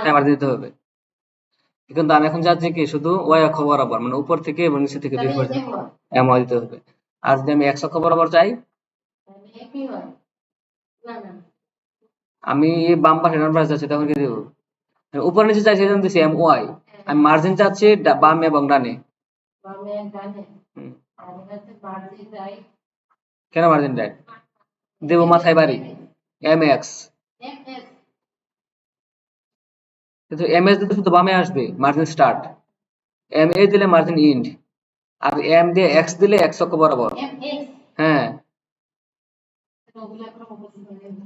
হ্যাঁ, মার্জিন দিতে হবে। কিন্তু আমি এখন যাচ্ছি কি শুধু ওয়াই অক্ষ বরাবর, মানে উপর থেকে এবং নিচে থেকে দুই পর্যন্ত এমন দিতে হবে। আর যদি আমি এক্স অক্ষ বরাবর চাই, আমি এই বাম পাশে ডান পাশে যাচ্ছি তখন কি দেবো? উপর নিচে চাইছি এই জন্য দিছি এম ওয়াই। আমি মার্জিন চাচ্ছি বাম এবং ডানে। হুম। কেন মার্জিন রাইট দেবো? মাথায় বাড়ি এম এক্স, কিন্তু এম এস দিলে শুধু বামে আসবে মার্জিন স্টার্ট, এম এ দিলে মার্জিন ইন্ড, আর এম দিয়ে এক্স দিলে এক্স অক্ষ বরাবর। হ্যাঁ,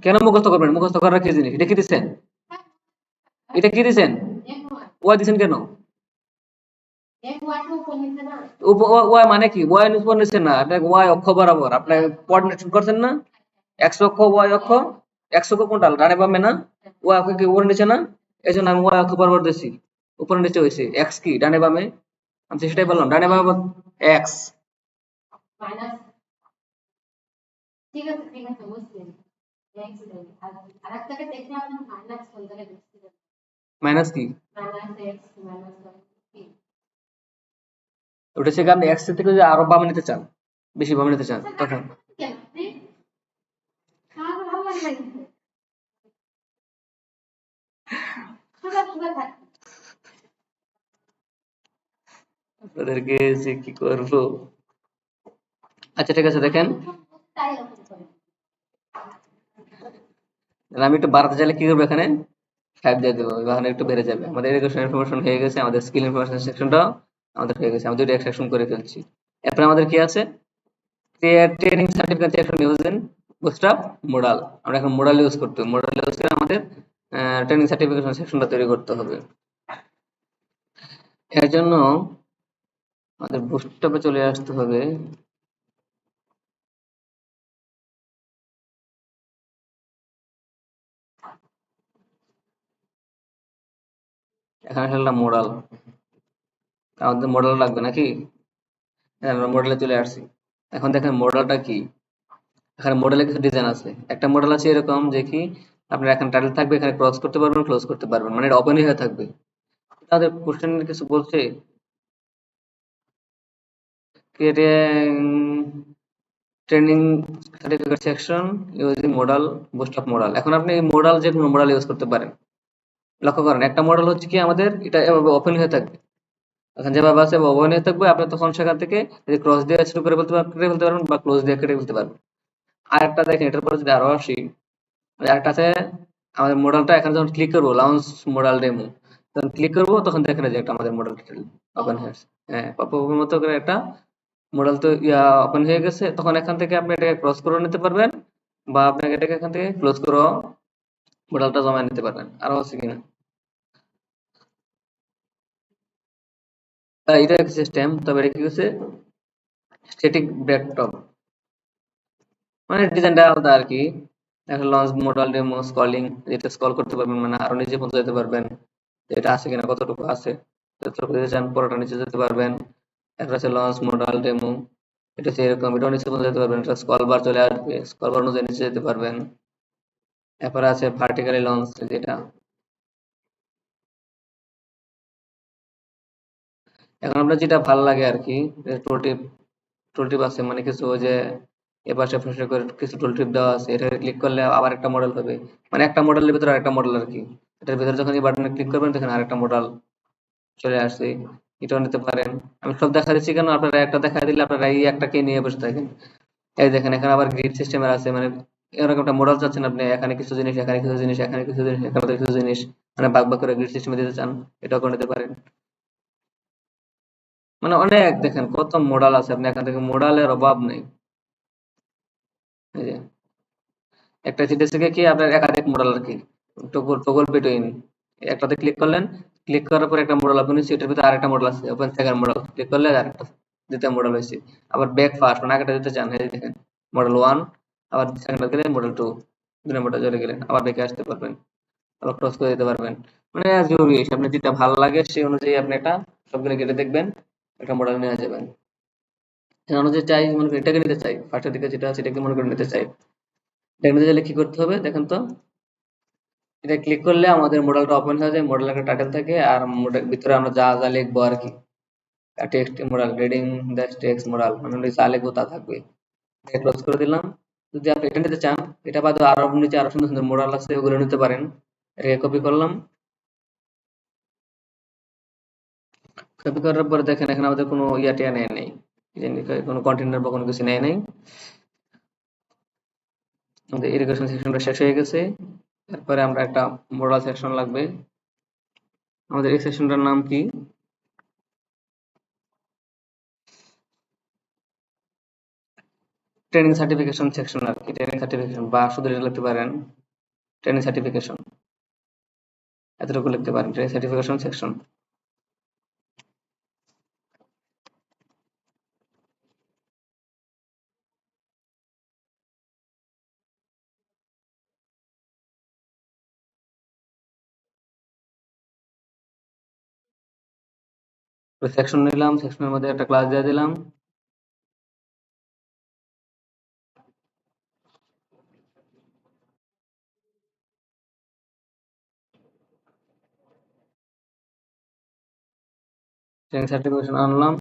কেন মুখস্থ করবেন? মুখস্থ করার কি জিনিস? এটা কি দিচ্ছেন? এটা কি দিচ্ছেন? ওয়াই দিচ্ছেন কেন? ওয়াই মানে কি? ওয়াই উপর নিচে না, আপনাকে ওয়াই অক্ষ বরাবর আপনি কোঅর্ডিনেশন করছেন না? এক্স অক্ষ ওয়াই অক্ষ, এক্স অক্ষ কোনটা ডানে বামে না? ওয়াই অক্ষ কি উপর নিচে না? এই জন্য আমি ওয়াই অক্ষ বরাবর দিচ্ছি, উপরে নিচে হয়েছে। এক্স কি ডানে বামে? আমি তো সেটাই বললাম, ডানে বামে এক্স। মাইনাস কি? ওটা থেকে আপনি এক্স থেকে যদি আরো বামে নিতে চান, বেশি বামে নিতে চান তখন আপনাদেরকে যে কি করবো। আচ্ছা ঠিক আছে, দেখেন আমি একটু বাড়াতে চাইলে কি করবো, এখানে 5 দিয়ে দেবো, এখানে একটু বেড়ে যাবে। আমাদের এডুকেশন ইনফরমেশন হয়ে গেছে, আমাদের স্কিল ইনফরমেশন সেকশনটাও আমাদের হয়ে গেছে, আমি দুটো এক্সট্রাকশন করে ফেলছি। এরপরে আমাদের কি আছে? Create training certificate section using bootstrap modal. আমরা এখন মডাল ইউজ করতে হবে, মডাল ইউজ করে আমাদের ট্রেনিং সার্টিফিকেশন সেকশনটা তৈরি করতে হবে। এর জন্য আমাদের বুটস্ট্র্যাপে চলে আসতে হবে। এখানে খেললাম মডাল, আমাদের মডেল লাগবে নাকি? হ্যাঁ, আমরা মডেলে চলে আসছি। এখন দেখেন মডেলটা কি, এখানে মডেলে কিছু ডিজাইন আছে। একটা মডেল আছে এরকম যে কি আপনার এখানে টাইটেল থাকবে, এখানে ক্রস করতে পারবেন, ক্লোজ করতে পারবেন, মানে এটা ওপেনই হয়ে থাকবে। তাদের কোশ্চেন কিছু বলছে training certificate section using model boost model. এখন আপনি এই মডেল যে কোনো মডেল ইউজ করতে পারেন। লক্ষ্য করেন একটা মডেল হচ্ছে কি আমাদের এটা এভাবে ওপেন হয়ে থাকবে, এখন যেভাবে আছে ওপেন হয়ে থাকবে, আপনি তখন সেখান থেকে যদি ক্রস দিয়ে শুরু করে কেটে ফেলতে পারবেন বা ক্লোজ দিয়ে কেটে ফেলতে পারবেন। আরেকটা দেখেন, এটার পরে যদি আরো আসি, আরেকটা আছে আমাদের মডেলটা। এখানে যখন ক্লিক করবো লঞ্চ মডেল ডেমো, যখন ক্লিক করবো তখন দেখেন যে একটা আমাদের মডেল ওপেন হয়েছে। হ্যাঁ, পপের মতো করে একটা মডেল তো ওপেন হয়ে গেছে। তখন এখান থেকে আপনি এটাকে ক্রস করে নিতে পারবেন বা আপনাকে এটাকে এখান থেকে ক্লোজ করে মডেলটা জমা নিতে পারবেন। আরো আছে কিনা? এটা একটা সিস্টেম, তবে এটা কি হচ্ছে স্ট্যাটিক ব্যাকটপ, মানে ডিজাইনটা আলাদা আর কি। এখন লঞ্চ মডেল ডেমো স্ক্রলিং, এটা স্ক্রল করতে পারবেন, মানে আরো নিচে পর্যন্ত যেতে পারবেন, এটা আছে কিনা, কতটুকু আছে, যতটুকু যেতে চান পুরোটা নিচে যেতে পারবেন। একটা আছে লঞ্চ মডেল ডেমো, এটা হচ্ছে এরকম, এটাও নিচে পর্যন্ত যেতে পারবেন, এটা স্ক্রল বার চলে আসবে, স্ক্রল বার অনুযায়ী নিচে যেতে পারবেন। এরপরে আছে ভার্টিক্যালি লঞ্চ, যেটা এখন আপনার যেটা ভালো লাগে আর কি। টুলটিপ, টুলটিপ আছে, মানে কিছু ওই যে এপাশে ওপাশে করে কিছু টুলটিপ দেওয়া আছে, এটা ক্লিক করলে আবার একটা মডেল হবে, মানে একটা মডেলের ভিতরে আরেকটা মডেল আর কি। এটার ভিতরে যখন এই বাটনে ক্লিক করবেন তখন আরেকটা মডেল চলে আসছে, এটাও নিতে পারেন। আমি সব দেখা দিচ্ছি কেন, আপনারা একটা দেখা দিলে আপনারা এই একটাকে নিয়ে বসে থাকেন। এই দেখেন এখানে আবার গ্রিড সিস্টেমের আছে, মানে এরকম একটা মডেল চাচ্ছেন আপনি, এখানে কিছু জিনিস, এখানে কিছু জিনিস, এখানে কিছু জিনিস, এখানে কিছু জিনিস, মানে ভাগ ভাগ করে গ্রিড সিস্টেমে দিতে চান, এটাও করে নিতে পারেন। মানে অনেক দেখেন কত মডেল আছে, আপনি এখান থেকে মডেলের অভাব নেই। এই যে একটা জিনিস থেকে কি আপনার একাধিক মডেল আর কি, টগল টগল বিটুইন, একটাতে ক্লিক করলেন, ক্লিক করার পর একটা মডেল ওপেন হচ্ছে, এটার ভিতরে আরেকটা মডেল আছে, ওপেন সেকেন্ড মডেল, ক্লিক করলে আরেকটা দ্বিতীয় মডেল হয়েছে। আবার ব্যাক ফাস্ট, মানে আগেটা দিতে চান, এই যে দেখেন মডেল ওয়ান, আবার সেকেন্ডটা গেলেন মডেল টু, দুই নম্বরটা চলে গেলেন, আবার ব্যাকে আসতে পারবেন, আবার ক্রস করে দিতে পারবেন। মানে as you wish, আপনি যেটা ভালো লাগে সেই অনুযায়ী আপনি এটা সবগুলো কেটে দেখবেন, একটা মডেল নিয়ে যাবেন। সেই অনুযায়ী চাই, মনে করি এটাকে নিতে চাই, ফার্স্টের দিকে যেটা আছে এটাকে মনে করে নিতে চাই, এটা নিতে চাইলে কি করতে হবে দেখেন তো। এটা ক্লিক করলে আমাদের মডেলটা ওপেন হয়ে যায়, মডেল একটা টাইটেল থাকে আর মডেল ভিতরে আমরা যা যা লিখবো আর কি, text model reading the text model মানে যা লিখবো তা থাকবে। ক্লোজ করে দিলাম। যদি আপনি এটা নিতে চান, এটা বাদে আরো নিচে আরো সুন্দর সুন্দর মডেল আছে, ওগুলো নিতে পারেন। এটাকে কপি করলাম। কপি করার পরে দেখেন এখানে আমাদের কোনো টিয়া নেয় নেই, কোনো কন্টেনার বা কোনো কিছু নেয় নেই। আমাদের ইরিগেশন সেকশনটা শেষ হয়ে গেছে। তারপরে আমরা একটা মডেল সেকশন লাগবে। আমাদের এই সেকশনটার নাম কি? ট্রেনিং সার্টিফিকেশন সেকশন আর কি, ট্রেনিং সার্টিফিকেশন বা শুধু এটা লিখতে পারেন ট্রেনিং সার্টিফিকেশন, এতটুকু লিখতে পারেন ট্রেনিং সার্টিফিকেশন সেকশন। সেকশন নিলাম, সেকশনের মধ্যে একটা ক্লাস দিয়ে দিলাম। ট্রেনিং সার্টিফিকেশন আনলাম।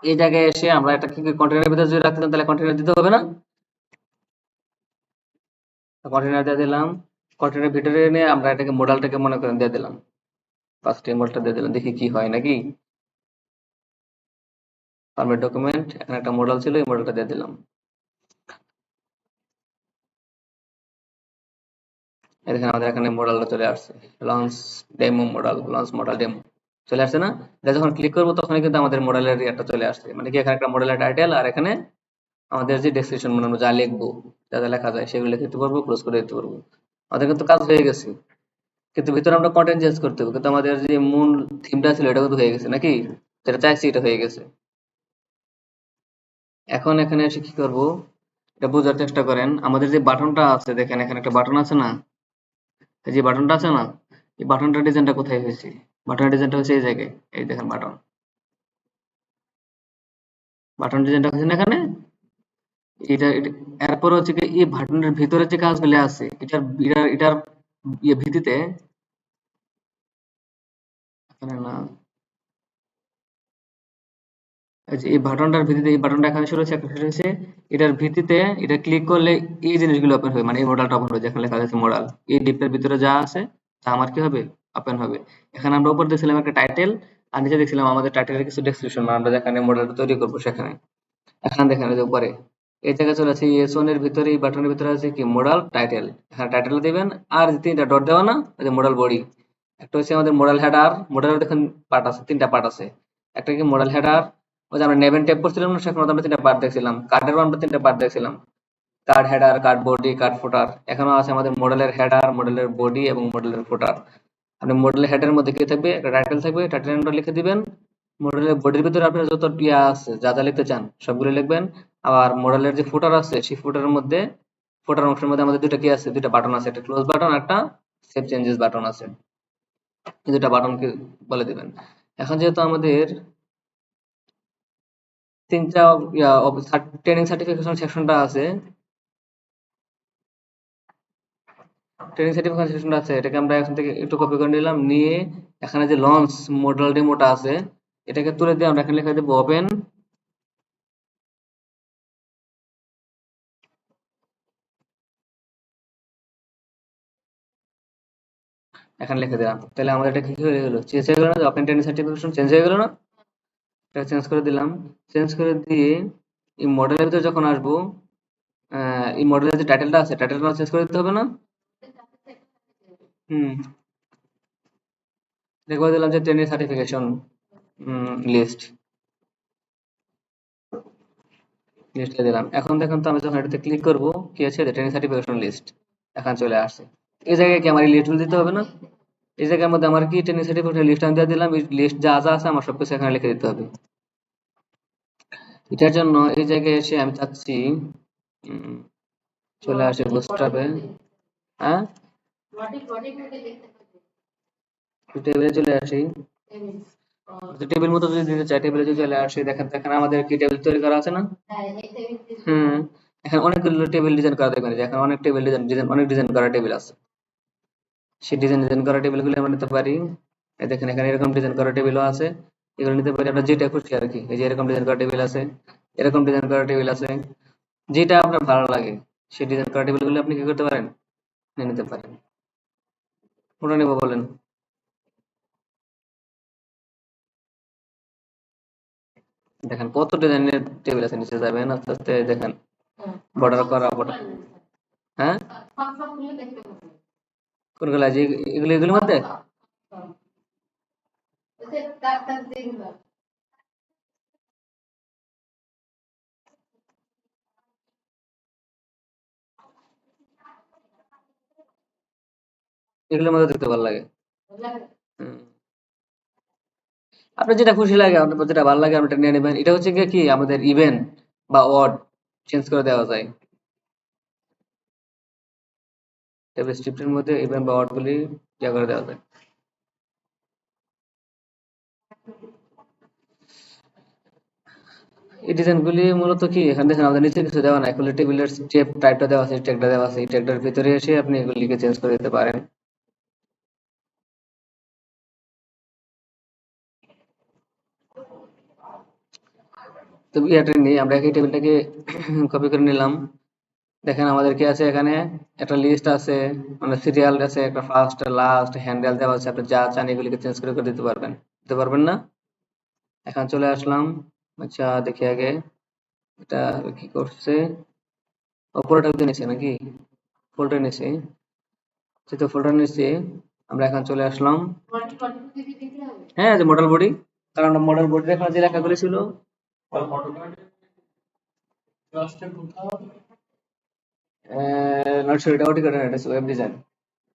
এই জায়গায় এসে আমরা একটা কি কন্টেনারের ভিতরে যদি রাখতে চান তাহলে কন্টেনার দিতে হবে না? কন্টেনার দিয়ে দিলাম। কন্টেনারের ভিতরে এনে আমরা এটাকে মডেলটাকে মনে করেন দিয়ে দিলাম, ফার্স্ট মডেলটা দিয়ে দিলাম, দেখি কি হয় নাকি। ফরম্যাট ডকুমেন্ট, এখানে একটা মডেল ছিল, এই মডেলটা দিয়ে দিলাম। এখানে আমাদের এখানে মডেলটা চলে আসছে, launch demo model, launch model demo চলে আসছে না? এটা যখন ক্লিক করবো তখন কিন্তু আমাদের মডেলের একটা চলে আসছে, মানে কি এখানে একটা মডেলের টাইটেল আর এখানে আমাদের যে ডেসক্রিপশন, মানে আমরা যা লিখবো, যা যা লেখা যায় সেগুলো লিখে দিতে পারবো, ক্লোজ করে দিতে পারবো। আমাদের কিন্তু কাজ হয়ে গেছে, কিন্তু ভিতরে আমরা কন্টেন্ট চেঞ্জ করতে হবে, কিন্তু আমাদের যে মূল থিমটা ছিল এটা কিন্তু হয়ে গেছে নাকি, যেটা চাইছি এটা হয়ে গেছে। এখন এখানে এসে কি করব, এটা বোঝার চেষ্টা করেন। আমাদের যে বাটনটা আছে, দেখেন এখানে একটা বাটন আছে না, এই যে বাটনটা আছে না, এই বাটনটার ডিজাইনটা কোথায় হয়েছে? বাটনের ডিজাইনটা হচ্ছে এই জায়গায়, এই দেখেন বাটন, বাটন ডিজাইনটা হচ্ছে না এখানে। এরপর হচ্ছে কি এই বাটনের ভিতরে যে কাজগুলো আছে, এটার ভিত্তিতে, এখানে না, এই যে এই বাটনটার ভিত্তিতে, এই বাটনটা এখানে শুরু হচ্ছে, একটা শুরু হয়েছে, এটার ভিত্তিতে এটা ক্লিক করলে এই জিনিসগুলো ওপেন হবে, মানে এই মডেলটা ওপেন হবে, যেখানে লেখা আছে মডেল, এই ডিপের ভিতরে যা আছে তা আমার কি হবে, ওপেন হবে। এখানে আমরা উপর দেখছিলাম একটা টাইটেল, আর নিচে দেখছিলাম আমাদের টাইটেলের কিছু ডেসক্রিপশন, মানে আমরা যেখানে মডেলটা তৈরি করবো সেখানে। এখানে দেখেন এই যে উপরে এই জায়গায় চলে আছে এস ওয়ান এর ভিতরে, এই বাটনের ভিতরে আছে কি মডেল টাইটেল, এখানে টাইটেল দিবেন। আর যে তিনটা ডট দেওয়া না, ওই যে মডেল বডি, একটা হচ্ছে আমাদের মডেল হেডার, মডেলের দেখেন পার্ট আছে, তিনটা পার্ট আছে। একটা কি মডেল হেডার, ওই যে আমরা নেভেন ট্যাপ করছিলাম না, সেখানে আমরা তিনটা পার্ট দেখছিলাম, কার্ডের আমরা তিনটা পার্ট দেখছিলাম, card header, card body, card footer. এখানেও আছে আমাদের মডেলের হেডার, মডেলের বডি এবং মডেলের ফুটার। আপনি মডেলের হেডারের মধ্যে কি থাকবে, একটা টাইটেল থাকবে, টাইটেল নামটা লিখে দিবেন। মডেলের বডির ভিতরে আপনার যত ইয়া আছে, যা যা লিখতে চান সবগুলো লিখবেন। আবার মডেলের যে ফুটার আছে, সেই ফুটারের মধ্যে, ফুটার অংশের মধ্যে আমাদের দুইটা কি আছে, দুইটা বাটন আছে, একটা ক্লোজ বাটন, একটা সেভ চেঞ্জেস বাটন আছে। এই দুটা বাটনকে বলে দিবেন। এখন যেহেতু আমাদের তিনটা ট্রেনিং সার্টিফিকেশন সেকশনটা আছে, ট্রেনিং সার্টিফিকেশন সেকশনটা আছে, এটাকে আমরা এখান থেকে একটু কপি করে নিলাম, নিয়ে এখানে যে লঞ্চ মডেল ডেমোটা আছে, এটাকে তুলে দিয়ে আমরা এখানে লিখে দেবো ওপেন। এখানে লিখে দিলাম, তাহলে আমাদের এটা কি হয়ে গেল, চেঞ্জ হয়ে গেল না, ওপেন ট্রেনিং সার্টিফিকেশন চেঞ্জ হয়ে গেল না? এটা চেঞ্জ করে দিলাম। চেঞ্জ করে দিয়ে এই মডেলের ভিতরে যখন আসবো, এই মডেলের যে টাইটেলটা আছে, টাইটেলটা চেঞ্জ করে দিতে হবে না? হুম, দেখবো দিলাম যে ট্রেনিং সার্টিফিকেশন লিস্ট, লিস্টে দিলাম। এখন দেখুন তো আমি যখন এটাতে ক্লিক করবো, কি আছে, ট্রেনিং সার্টিফিকেশন লিস্ট এখন চলে আসছে। এই জায়গায় কি আমার এই লিস্টগুলো দিতে হবে না? এই জায়গার মধ্যে আমার কি ট্রেনিং সার্টিফিকেশন লিস্ট আমি দিয়ে দিলাম, এই লিস্ট যা যা আছে আমার সবকিছু এখানে লিখে দিতে হবে। এটার জন্য এই জায়গায় এসে আমি চাচ্ছি উম, চলে আসে বুস্ট্র্যাপে। হ্যাঁ, টেবিলে চলে আসি। টেবিল মতো যদি দিতে চাই, টেবিলে যদি চলে আসি, দেখেন দেখেন আমাদের কি টেবিল তৈরি করা আছে না? হুম, এখানে অনেকগুলো টেবিল ডিজাইন করা, দেখবেন যে এখানে অনেক টেবিল ডিজাইন ডিজাইন অনেক ডিজাইন করা টেবিল আছে। সেই ডিজাইন করা টেবিলগুলো আমরা নিতে পারি। এই দেখেন এখানে এরকম ডিজাইন করা টেবিলও আছে, এগুলো নিতে পারি আমরা যেটা খুশি আর কি। এই যে এরকম ডিজাইন করা টেবিল আছে, এরকম ডিজাইন করা টেবিল আছে, যেটা আপনার ভালো লাগে সেই ডিজাইন করা টেবিলগুলো আপনি কি করতে পারেন, নিয়ে নিতে পারেন। কোনটা নেবো বলেন? দেখেন কত ডিজাইনের টেবিল আছে, নিচে যাবেন আস্তে আস্তে দেখেন বর্ডার করা বর্ডার। হ্যাঁ, কোনগুলো আছে এগুলো, এগুলোর মধ্যে এগুলোর মধ্যে দেখতে ভালো লাগে। হুম। আপনার যেটা খুশি লাগে, আপনার যেটা ভালো লাগে আপনি এটা নিয়ে নেবেন। এটা হচ্ছে গিয়ে কি আমাদের ইভেন বা অড চেঞ্জ করে দেওয়া যায়। টেবিল স্ক্রিপ্টের মধ্যে ইভেন বা অড গুলি ইয়া করে দেওয়া যায়। এই ডিজাইন গুলি মূলত কি এখানে দেখেন আমাদের নিচে কিছু দেওয়া নাই, খালি টেবিলের স্টেপ টাইপটা দেওয়া আছে, ট্যাগটা দেওয়া আছে, এই ট্যাগটার ভিতরে এসে আপনি এগুলিকে চেঞ্জ করে দিতে পারেন। তো ইয়াটা নিয়ে আমরা এই টেবিলটাকে কপি করে নিলাম। দেখেন আমাদের কি আছে এখানে, একটা লিস্ট আছে, মানে সিরিয়াল আছে, একটা ফার্স্ট লাস্ট হ্যান্ডেল দেওয়া আছে, আপনি যা চান এগুলিকে চেঞ্জ করে করে দিতে পারবেন। দিতে পারবেন না? এখন চলে আসলাম। আচ্ছা দেখি আগে এটা কি করছে, পুরোটা নিচে নাকি ফোল্ডার নিচে, যেহেতু ফোল্ডার নিচে আমরা এখন চলে আসলাম। হ্যাঁ, যে মডেল বডি, কারণ মডেল বডি এখন যে লেখাগুলো ছিল নট শিওর, এটা ওটি করে এটা ওয়েব ডিজাইন,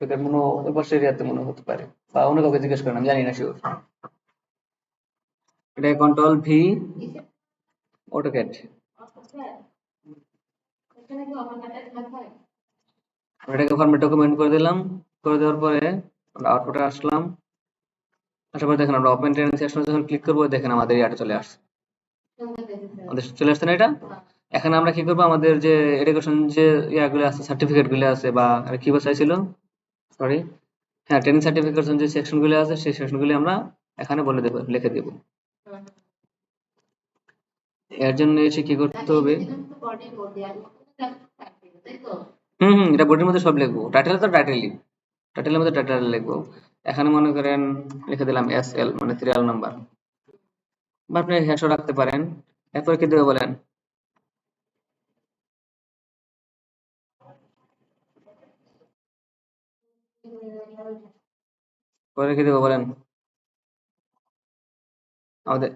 এটা মনে ওই পাশের এরিয়াতে মনে হতে পারে, বা অন্য কাউকে জিজ্ঞেস করেন, আমি জানি না শিওর। এটা কন্ট্রোল ভি অটোক্যাড। এটাকে ফরম্যাট ডকুমেন্ট করে দিলাম, করে দেওয়ার পরে আমরা আউটপুটে আসলাম। আসার পরে দেখেন আমরা ওপেন ট্রেনিং সেশনে যখন ক্লিক করবো দেখেন আমাদের ইয়াটা চলে আসছে, আমাদের চলে আসছে না এটা। এখানে আমরা কি করবো, আমাদের যে এডুকেশন যে ইয়াগুলো আছে, সার্টিফিকেট গুলো আছে, বা কি চাইছিল, সরি, হ্যাঁ ট্রেনিং সার্টিফিকেশন যে সেকশন গুলো আছে সেই সেকশন গুলো আমরা এখানে বলে দেবো, লিখে দেবো। এর জন্য এসে কি করতে হবে, এটা বডির মধ্যে সব লিখবো, টাইটেল তো টাইটেলই, টাইটেলের মধ্যে টাইটেল লিখবো। এখানে মনে করেন লিখে দিলাম SL মানে সিরিয়াল নাম্বার, বা আপনি হ্যাশও রাখতে পারেন। এরপরে কি দেবে বলেন, পরে কি দেবো বলেন? আমাদের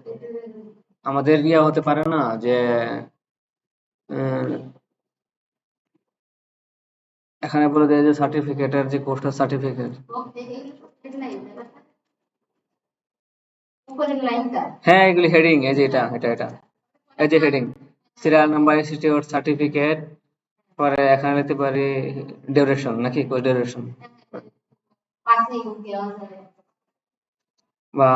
আমাদের ইয়া হতে পারে না যে আহ, এখানে বলে দেয় যে সার্টিফিকেটের যে কোর্সটা সার্টিফিকেট, হ্যাঁ এগুলি হেডিং, এই যে এটা এই যে heading serial number, institute, certificate, পরে এখানে নিতে পারি ডিউরেশন, নাকি কোর্স ডিউরেশন, বা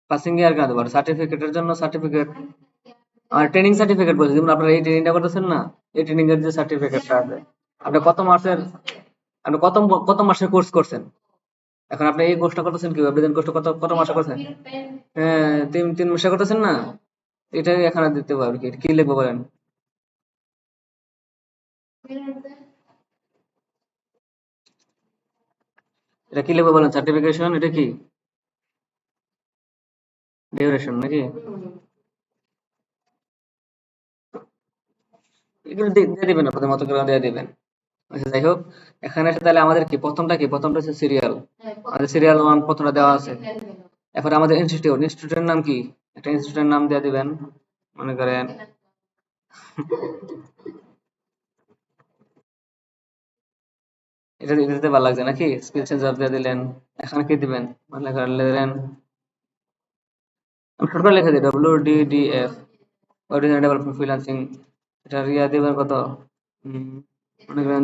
পাসিং ইয়ার কেন দেবো, সার্টিফিকেটের জন্য সার্টিফিকেট, আর ট্রেনিং সার্টিফিকেট বলছি, যেমন আপনারা এই ট্রেনিংটা করতেছেন না, এই ট্রেনিং এর যে সার্টিফিকেটটা আছে, আপনি কত মাসের, আপনি কত মাসের কোর্স করছেন, এখন আপনি এই কোর্সটা করতেছেন কি ডিজাইন কোর্সটা কত কত মাসে করছেন, হ্যাঁ 3 মাসে করতেছেন না, এটাই এখানে দিতে পারবে। কি কি লিখবো বলেন, এটা কি লিখবো বলেন, সার্টিফিকেশন, এটা কি ডিউরেশন নাকি, এগুলো দিয়ে দিবেন, আপনাদের মতো করে দিয়ে দিবেন। আচ্ছা যাই হোক, এখানে এসে তাহলে আমাদের কি প্রথমটা, কি প্রথমটা হচ্ছে সিরিয়াল, আমাদের সিরিয়াল 1 প্রথমটা দেওয়া আছে। এরপরে আমাদের ইনস্টিটিউট, ইনস্টিটিউটের নাম কি, একটা ইনস্টিটিউটের নাম দিয়ে দিবেন, মনে করেন এটা দিতে ভালো লাগছে নাকি, স্কিল চেঞ্জার দিয়ে দিলেন। এখানে কি দিবেন, মনে করেন দিলেন, আমি ছোট করে লিখে দিই WDDF, ডিজাইন ডেভেলপমেন্ট ফ্রিল্যান্সিং, এটা রিয়া দিবেন কত, মনে করেন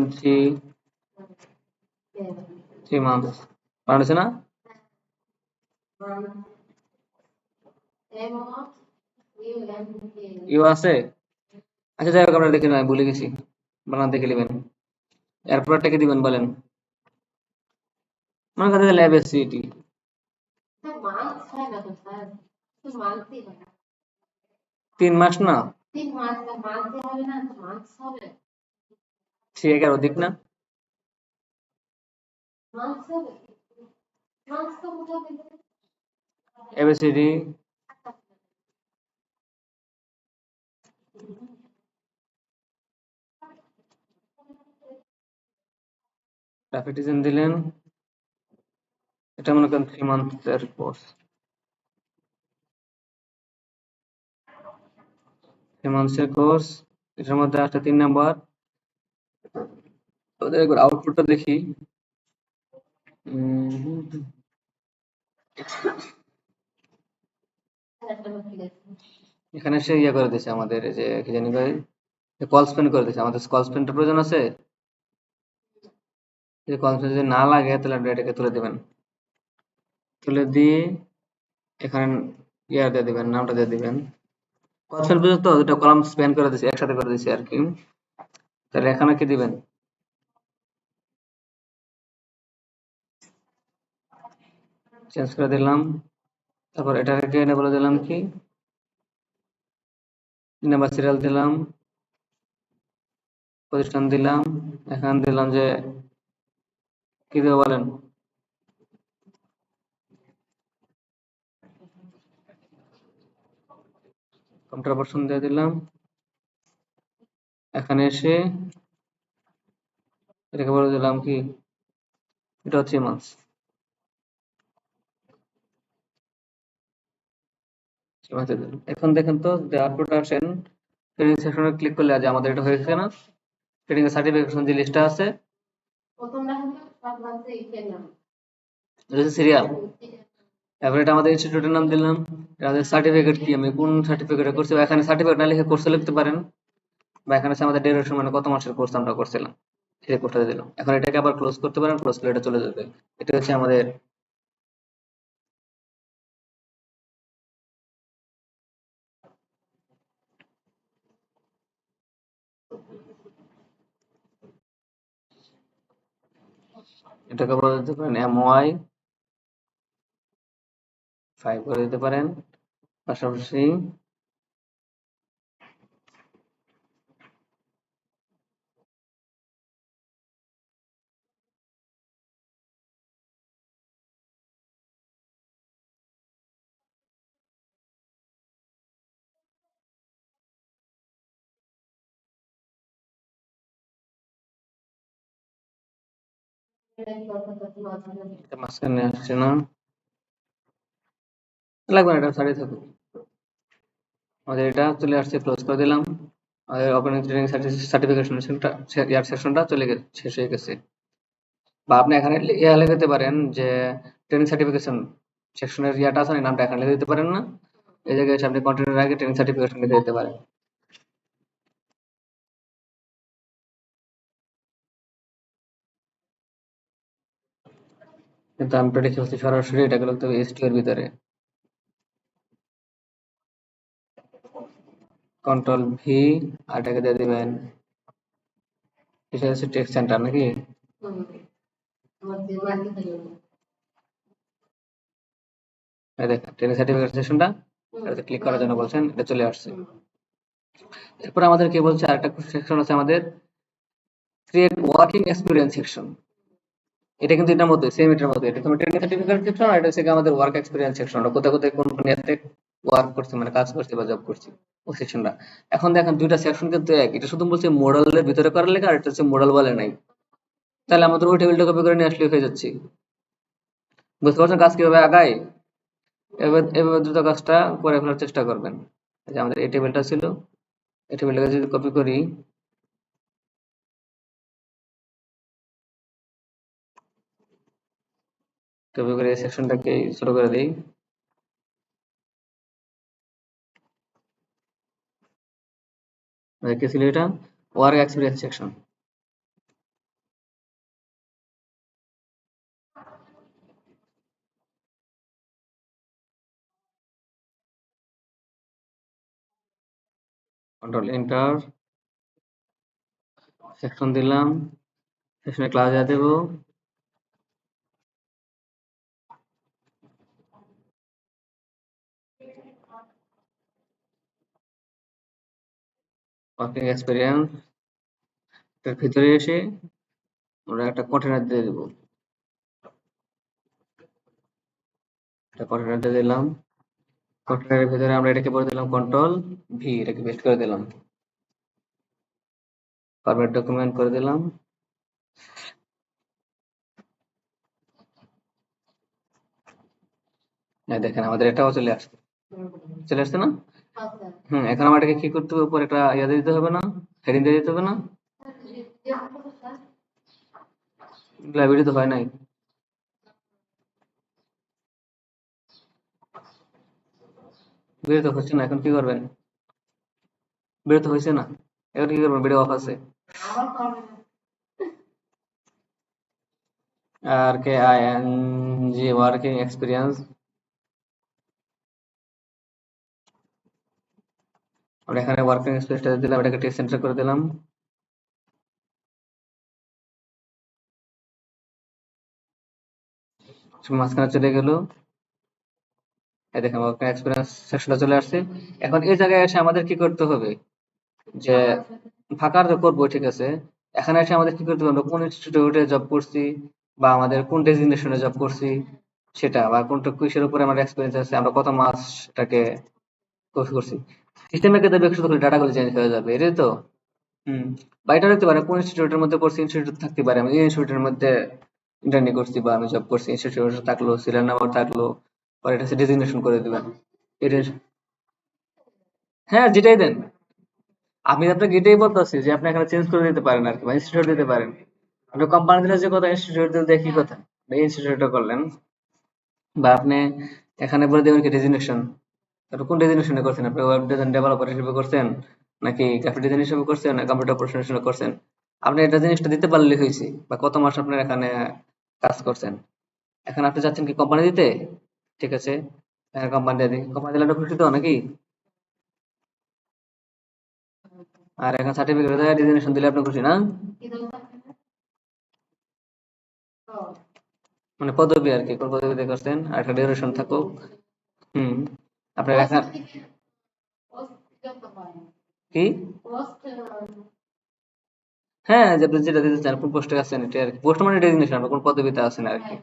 3 মান্থ, পারছে না, ইউ আছে। আচ্ছা যাই হোক আমরা লিখে নয় ভুলে গেছি, বানান দেখে নেবেন। এরপরটা কি দিবেন বলেন? মনে কথা ল্যাব এসসিটি 3 মাস না, 3 এর অধিক না? এবিসিডি গ্রাফিক ডিজাইন দিলেন, এটা মনে করেন 3 মান্থের কোর্স। 3 মান্থের কোর্স, এটার মধ্যে আসছে 3 নাম্বার। ওদের একবার আউটপুটটা দেখি। এখানে সে ইয়ে করে দিয়েছে আমাদের, এই যে কি জানি ভাই, কল স্পেন করে দিয়েছে। আমাদের কল স্পেনটা প্রয়োজন আছে, যদি কল স্পেন যদি না লাগে তাহলে আপনি এটাকে তুলে দিবেন। তুলে দিয়ে এখানে ইয়ে দিয়ে দিবেন, নামটা দিয়ে দিবেন। কল স্পেন পর্যন্ত দুটো কলাম স্প্যান করে দিয়েছে, একসাথে করে দিয়েছে আর কি। তাহলে এখানে কি দিবেন? চেঞ্জ করে দিলাম। তারপর এটাকে এনে বলে দিলাম কি, নাম্বার সিরিয়াল দিলাম, প্রতিষ্ঠান দিলাম, এখানে দিলাম যে কি দেবো বলেন? কম্পিউটার ভার্সন দিয়ে দিলাম। এখানে এসে এটাকে বলে দিলাম কি, এটা 3 মান্থস। এখন দেখেন তো আউটপুট আসেন, ট্রেনিং সেকশনে ক্লিক করলে আজ আমাদের এটা হয়েছে না, ট্রেনিং এর সার্টিফিকেশন যে লিস্টটা আছে, সিরিয়াল। তারপরে এটা আমাদের ইনস্টিটিউটের নাম দিলাম, আমাদের সার্টিফিকেট কি, আমি কোন সার্টিফিকেটে করছি, বা এখানে সার্টিফিকেট না লিখে কোর্সে লিখতে পারেন, বা এখানে আছে আমাদের ডিউরেশন, মানে কত মাসের কোর্স আমরা করছিলাম, সেই কোর্সটা দিলাম। এখন এটাকে আবার ক্লোজ করতে পারেন, ক্লোজ করলে এটা চলে যাবে। এটা হচ্ছে আমাদের এটাকে বলে দিতে পারেন MY 5 করে দিতে পারেন। পাশাপাশি এটা মাঝখানে আসছে না, লাগবে না, এটা ছাড়িয়ে থাকুক। আমাদের এটা চলে আসছে, ক্লোজ করে দিলাম। আমাদের ওপেনিং ট্রেনিং সার্টিফিকেশন ইয়ার সেকশনটা চলে গেছে, শেষ হয়ে গেছে। বা আপনি এখানে ইয়া লিখতে পারেন যে ট্রেনিং সার্টিফিকেশন সেকশনের ইয়াটা আছে না, নামটা এখানে লিখে দিতে পারেন না, এই জায়গায় এসে আপনি কন্টেন্টের আগে ট্রেনিং সার্টিফিকেশন লিখে দিতে পারেন। কিন্তু আমি তো দেখি হচ্ছে সরাসরি এটাকে লিখতে হবে STO এর ভিতরে, Ctrl+V, আর এটাকে দিয়ে দিবেন, এটা হচ্ছে টেক্সট সেন্টার নাকি, এই দেখেন ট্রেনিং সার্টিফিকেট সেকশনটা, এটাতে ক্লিক করার জন্য বলছেন, এটা চলে আসছে। এরপর আমাদের কি বলছে, আরেকটা সেকশন আছে আমাদের, ক্রিয়েট ওয়ার্কিং এক্সপিরিয়েন্স সেকশন। এটা কিন্তু এটার মধ্যে সেম, এটার মধ্যে এটা তোমার ট্রেনিং সার্টিফিকেট সেকশন, আর এটা হচ্ছে আমাদের ওয়ার্ক এক্সপিরিয়েন্স সেকশনটা, কোথায় কোথায় কোন কোন ইয়াতে ওয়ার্ক করছি, মানে কাজ করছি বা জব করছি, ওই সেকশনটা। এখন দেখেন দুইটা সেকশন কিন্তু এক, এটা শুধু বলছে মডেলের ভিতরে করার লেখা, আর এটা হচ্ছে মডেল বলে নাই। তাহলে আমাদের ওই টেবিলটা কপি করে নিয়ে আসলে হয়ে যাচ্ছে। বুঝতে পারছেন কাজ কিভাবে আগায়? এবার এভাবে দ্রুত কাজটা করে ফেলার চেষ্টা করবেন। এই যে আমাদের এই টেবিলটা ছিল, এই টেবিলটাকে যদি কপি করি, কপি করে এই সেকশনটাকে ছোট করে দিই। কি ছিল এটা? Work experience section. Control enter, section দিলাম, সেকশনে ক্লাস যা দেব, ওয়ার্কিং এক্সপিরিয়েন্স এর ভিতরে এসে আমরা একটা কন্টেনার দিয়ে দেবো, একটা কন্টেনার দিয়ে দিলাম। কন্টেনারের ভিতরে আমরা এটাকে বলে দিলাম কন্ট্রোল ভি, এটাকে পেস্ট করে দিলাম, ফরম্যাট ডকুমেন্ট করে দিলাম। দেখেন আমাদের এটাও চলে আসছে, চলে আসছে না? এখন আমার এটাকে কি করতে হবে, উপরে একটা ইয়া দিয়ে দিতে হবে না, হেডিং দিয়ে দিতে হবে না? ভিডিও তো হয় নাই, ভিডিও তো হচ্ছে না, এখন কি করবেন? ভিডিও তো হয়েছে না, এখন কি করবেন? ভিডিও অফ আছে। আর K I N G, working experience, আমরা এখানে ওয়ার্কিং এক্সপিরিয়েন্সটা দিলাম, এটাকে টেক্সট সেন্টার করে দিলাম। মাঝখানে চলে গেল, এই দেখেন ওয়ার্কিং এক্সপিরিয়েন্স সেকশনটা চলে আসছে। এখন এই জায়গায় এসে আমাদের কি করতে হবে, যে ফাঁকার তো করবো ঠিক আছে, এখানে এসে আমাদের কি করতে হবে, আমরা কোন ইনস্টিটিউটে জব করছি বা আমাদের কোন ডেজিগনেশনে জব করছি সেটা, বা কোনটা কিসের উপরে আমার এক্সপিরিয়েন্স আছে, আমরা কত মাস এটাকে কোর্স করছি, সিস্টেমের ক্ষেত্রে বেশ শুধু ডাটাগুলো চেঞ্জ হয়ে যাবে, এটাই তো। হুম, বা এটা হতে পারে কোন ইনস্টিটিউটের মধ্যে করছি, ইনস্টিটিউট থাকতে পারে আমি এই ইনস্টিটিউটের মধ্যে ইন্টার্নি করছি বা আমি জব করছি, ইনস্টিটিউট থাকলো, সিরিয়াল নাম্বার থাকলো, পরে এটা ডেজিগনেশন করে দিবেন। এটা, হ্যাঁ যেটাই দেন, আমি আপনাকে এটাই বলতেছি যে আপনি এখানে চেঞ্জ করে দিতে পারেন আর কি, বা ইনস্টিটিউট দিতে পারেন। আপনি কোম্পানি দিলে যে কথা, ইনস্টিটিউট দিলে একই কথা, এই ইনস্টিটিউটটা করলেন, বা আপনি এখানে বলে দেবেন কি ডেজিগনেশন, আপনি কোন ডেজিগনেশনে করছেন, আপনি ওয়েব ডিজাইন ডেভেলপার হিসেবে করছেন নাকি গ্রাফিক ডিজাইন হিসেবে করছেন না কম্পিউটার অপারেশন হিসেবে করছেন, আপনি এটা জিনিসটা দিতে পারলে হয়েছে, বা কত মাস আপনার এখানে কাজ করছেন। এখন আপনি চাচ্ছেন কি কোম্পানি দিতে, ঠিক আছে, কোম্পানি দিয়ে দিই, কোম্পানি দিলে আপনি খুশি তো নাকি? আর এখন সার্টিফিকেট ডেজিগনেশন দিলে আপনি খুশি না? মানে পদবি আর কি, কোন পদবিতে করছেন আর একটা ডিউরেশন থাকুক। হুম, আপনার এখন কি, হ্যাঁ যে আপনি যেটা দিতে চান কোন পোস্টে আছেন এটা আর কি, পোস্ট মানে ডেজিগনেশন, আপনি কোন পদবিতে আছেন আর কি,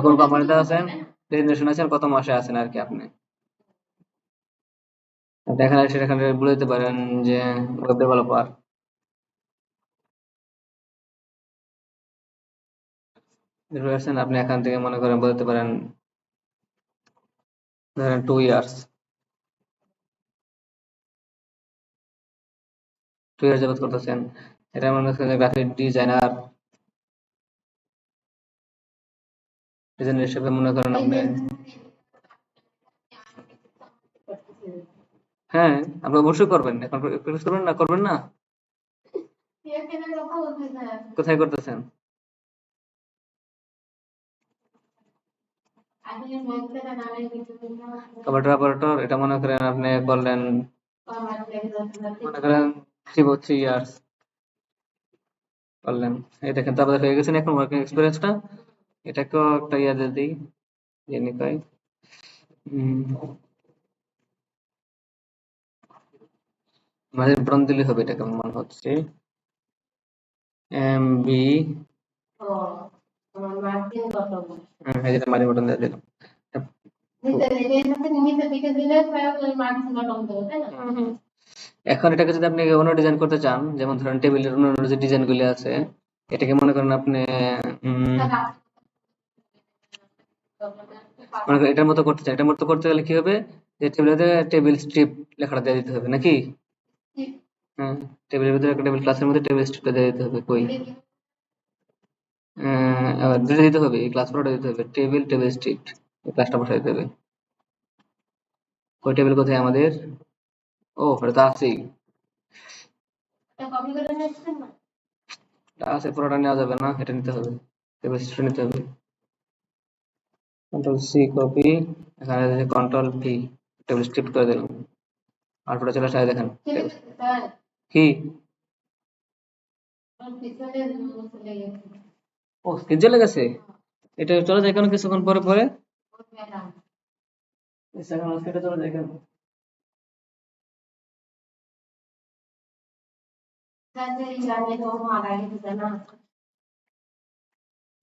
কোন কোম্পানিতে আছেন, ডেজিগনেশন আছেন, কত মাসে আছেন আর কি। আপনি এখানে সেটা এখানে বলে দিতে পারেন যে ওয়েব ডেভেলপার, আছেন আপনি এখান থেকে মনে করেন বলতে পারেন ধরেন 2 ইয়ার্স, 2 ইয়ার্স যাবত করতেছেন, এটা মনে হচ্ছে যে গ্রাফিক ডিজাইনার, ডিজাইনার হিসেবে মনে করেন আপনি, হ্যাঁ আপনি অবশ্যই করবেন, এখন প্র্যাকটিস করবেন না, করবেন না? কোথায় করতেছেন? কম্পিউটার অপারেটর, এটা মনে করেন আপনি করলেন মনে করেন 3 ইয়ার্স করলেন, এই দেখেন তারপরে হয়ে গেছেন এখন ওয়ার্কিং এক্সপিরিয়েন্সটা। এটাকেও একটা ইয়া দিয়ে দিই, জানি কয় আমাদের ব্রন দিলে হবে, এটা কেমন মনে হচ্ছে, এম বি, এই যেটা মানি বাটন দিয়ে দিলাম। হুম। এখন এটাকে যদি আপনি অন্য ডিজাইন করতে চান, যেমন ধরেন টেবিলের অন্য অন্য যে ডিজাইন গুলো আছে, এটাকে মনে করেন আপনি উম, মনে করেন এটার মতো করতে চান, এটার মতো করতে গেলে কি হবে, যে টেবিলে টেবিল স্ট্রিপ লেখাটা দিয়ে দিতে হবে নাকি? হ্যাঁ, টেবিলের ভিতরে একটা টেবিল, ক্লাসের মধ্যে টেবিল স্ট্রিপটা দিয়ে দিতে হবে, কই দুটো দিতে হবে, এই ক্লাস পুরোটা দিতে হবে, টেবিল টেবিল স্ট্রিপ, এই ক্লাসটা বসাই দিতে হবে। কই টেবিল কোথায় আমাদের, ও এটা তো আছেই, এটা আছে, পুরোটা নেওয়া যাবে না, এটা নিতে হবে, টেবিল স্ট্রিপ নিতে হবে, কন্ট্রোল সি কপি, এখানে কন্ট্রোল ভি, টেবিল স্ট্রিপ করে দিলাম, আর পুরো চলে আসে, দেখেন কি, ও স্ক্রিন চলে গেছে, এটা চলে যায় কেন কিছুক্ষণ পরে পরে? ইনস্টাগ্রাম আজকে এটা চলে যায় কেন?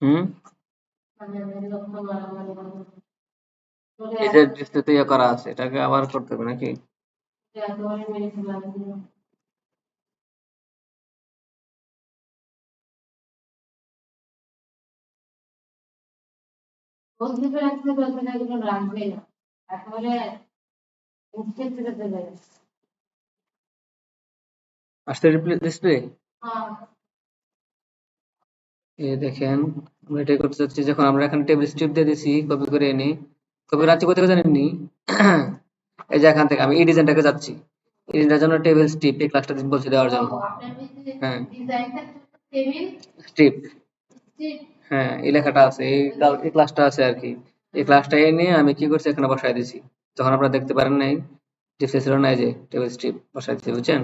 হুম, এই যে ডিসপ্লেতে ইয়ে করা আছে এটাকে আবার করতে হবে নাকি? আসছে ডিসপ্লে, এই দেখেন আমরা এটাই করতে চাচ্ছি। যখন আমরা এখানে টেবিল স্ট্রিপ দিয়ে দিছি কপি করে এনে, কপি রাখছি কোথায় জানেননি? এই যে এখান থেকে আমি এই ডিজাইনটাকে যাচ্ছি, এই ডিজাইনটার জন্য টেবিল স্ট্রিপ এই ক্লাসটা বলছি দেওয়ার জন্য। হ্যাঁ, স্ট্রিপ, হ্যাঁ এই লেখাটা আছে, এই ক্লাসটা আছে আর কি। এই ক্লাসটা এনে আমি কি করছি এখানে বসায় দিছি। যখন আপনারা দেখতে পারেন নাই, ডিসপ্লে ছিল না, এই যে টেবিল স্ট্রিপ বসায় দিছি বুঝছেন।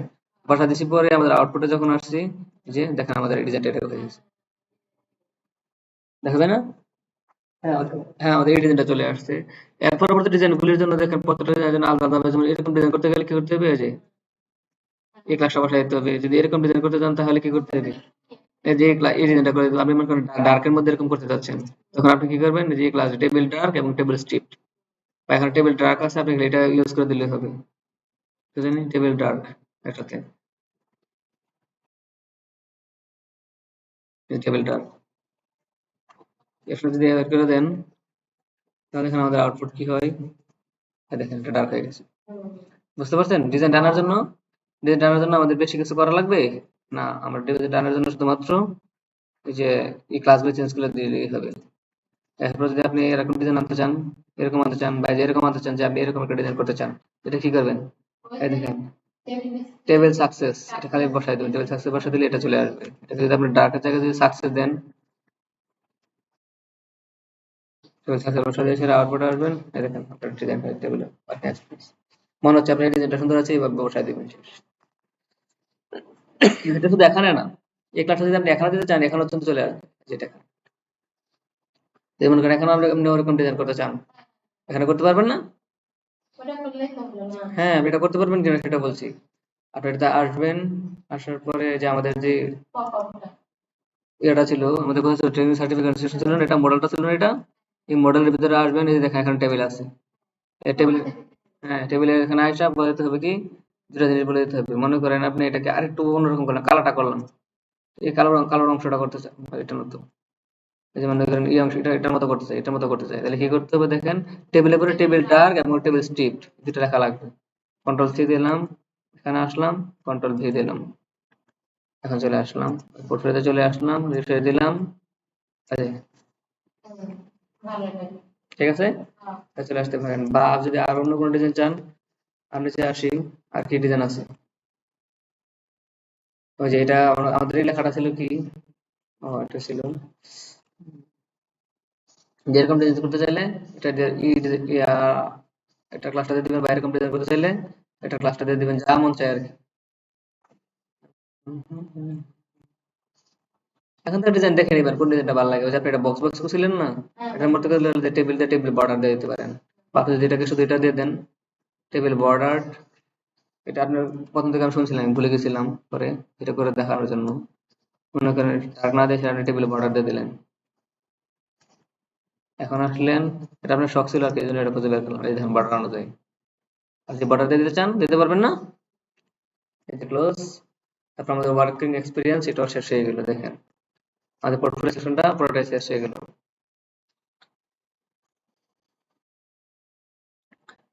বসায় দিছি পরে আমাদের আউটপুটে যখন আসছি, এই যে দেখেন আমাদের এই ডিজাইনটা এটা হয়ে গেছে, দেখা যায় না? হ্যাঁ হ্যাঁ, আমাদের এই ডিজাইনটা চলে আসছে। এর পরবর্তী ডিজাইনগুলির জন্য দেখেন প্রত্যেকটা ডিজাইনের জন্য আলাদা আলাদা, যেমন এরকম ডিজাইন করতে গেলে কি করতে হবে, এই যে এই ক্লাসটা বসায় দিতে হবে। যদি এরকম ডিজাইন করতে চান তাহলে কি করতে হবে, এই যে এই ডিজাইনটা করে দিতে, আপনি মনে করেন ডার্কের মধ্যে এরকম করতে চাচ্ছেন, তখন আপনি কি করবেন, এই যে ক্লাস টেবিল ডার্ক এবং টেবিল স্ট্রিপ, বা এখানে টেবিল ডার্ক আছে, আপনি এটা ইউজ করে দিলে হবে, বুঝলেন? টেবিল ডার্ক একসাথে, টেবিল ডার্ক একসাথে যদি অ্যাড করে দেন, তাহলে এখানে আমাদের আউটপুট কি হয়, এই দেখেন এটা ডার্ক হয়ে গেছে। বুঝতে পারছেন? ডিজাইন টানার জন্য, ডিজাইন টানার জন্য আমাদের বেশি কিছু করা লাগবে না, আমরা ডিজাইন টানার জন্য শুধুমাত্র এই যে এই ক্লাসগুলো চেঞ্জ করে দিলেই হবে। এরপর যদি আপনি এরকম ডিজাইন আনতে চান, এরকম আনতে চান, বা যে এরকম আনতে চান যে আপনি এরকম একটা ডিজাইন করতে চান, এটা কি করবেন, এই দেখেন টেবিল সাকসেস, এটা খালি বসাই দেবেন, টেবিল সাকসেস বসাই দিলে এটা চলে আসবে। এটা যদি আপনি ডার্কের জায়গায় যদি সাকসেস দেন, টেবিল সাকসেস বসাই দিয়ে সেটা আউটপুট আসবেন, এই দেখেন আপনার ডিজাইন টেবিল মনে হচ্ছে আপনার ডিজাইনটা সুন্দর আছে, এইভাবে বসাই দিবেন শেষ। এটা শুধু এখানে না, এই ক্লাসটা যদি আপনি এখানে দিতে চান এখানে পর্যন্ত চলে আসবে, যেটা যেমন করেন এখন আপনি ওরকম ডিজাইন করতে চান, এখানে করতে পারবেন না? হ্যাঁ, আপনি এটা করতে পারবেন কিনা সেটা বলছি। আপনি এটাতে আসবেন, আসার পরে যে আমাদের যে ইয়েটা ছিল, আমাদের কথা ছিল ট্রেনিং সার্টিফিকেট ছিল না, এটা মডেলটা ছিল না, এটা এই মডেলের ভিতরে আসবেন, এই যে দেখেন এখানে টেবিল আছে, এই টেবিল, হ্যাঁ টেবিলে এখানে আসা বলে দিতে হবে কি, দুটা জিনিস বলে দিতে হবে। মনে করেন আপনি এটাকে আরেকটু অন্যরকম করলেন, কালারটা করলাম, এই কালোর অংশটা করতে চান, এটা মতো, এই যে মনে করেন এই অংশ এটা এটার মতো করতে চাই, এটার মতো করতে চাই, তাহলে কি করতে হবে দেখেন, টেবিলের পরে টেবিল ডার্ক এবং টেবিল স্ট্রিপ দুটো লেখা লাগবে। কন্ট্রোল সি দিলাম, এখানে আসলাম, কন্ট্রোল ভি দিলাম, এখন চলে আসলাম পোর্টফোলিওতে, চলে আসলাম, রিফ্রেশ দিলাম, এই যে, ঠিক আছে, তা চলে আসতে পারেন। বা যদি আর অন্য কোনো ডিজাইন চান, আমি নিচে আসি, আর কি ডিজাইন আছে, ওই যে এটা আমাদের এই লেখাটা ছিল কি, ও এটা ছিল যেরকম ডিজাইন করতে চাইলে এটা এটা ক্লাসটা দিয়ে দিবেন, বা এরকম ডিজাইন করতে চাইলে এটা ক্লাসটা দিয়ে দিবেন, যা মন চায় আর কি। এখন তো ডিজাইন দেখে নিবেন কোন ডিজাইনটা ভালো লাগে, ওই যে আপনি এটা বক্স বক্স করছিলেন না, এটার মধ্যে করে টেবিল বর্ডার দিয়ে দিতে পারেন, বা আপনি যদি এটাকে শুধু এটা দিয়ে দেন, টেবিল বর্ডার, এটা আপনার প্রথম থেকে আমি শুনছিলাম, আমি ভুলে গেছিলাম পরে এটা করে দেখানোর জন্য। মনে করেন ডার্ক না দেখে আপনি টেবিল বর্ডার দিয়ে দিলেন, এখন আসলেন, এটা আপনার শখ ছিল আর কি, এই জন্য এটা খুঁজে বের করলাম, এই দেখেন বর্ডার অনুযায়ী। আর যদি বর্ডার দিয়ে দিতে চান দিতে পারবেন না, এই যে ক্লোজ, তারপর আমাদের ওয়ার্কিং এক্সপিরিয়েন্স এটাও শেষ হয়ে গেল, দেখেন আমাদের পোর্টফোলিও সেকশনটা পুরোটাই শেষ হয়ে গেল।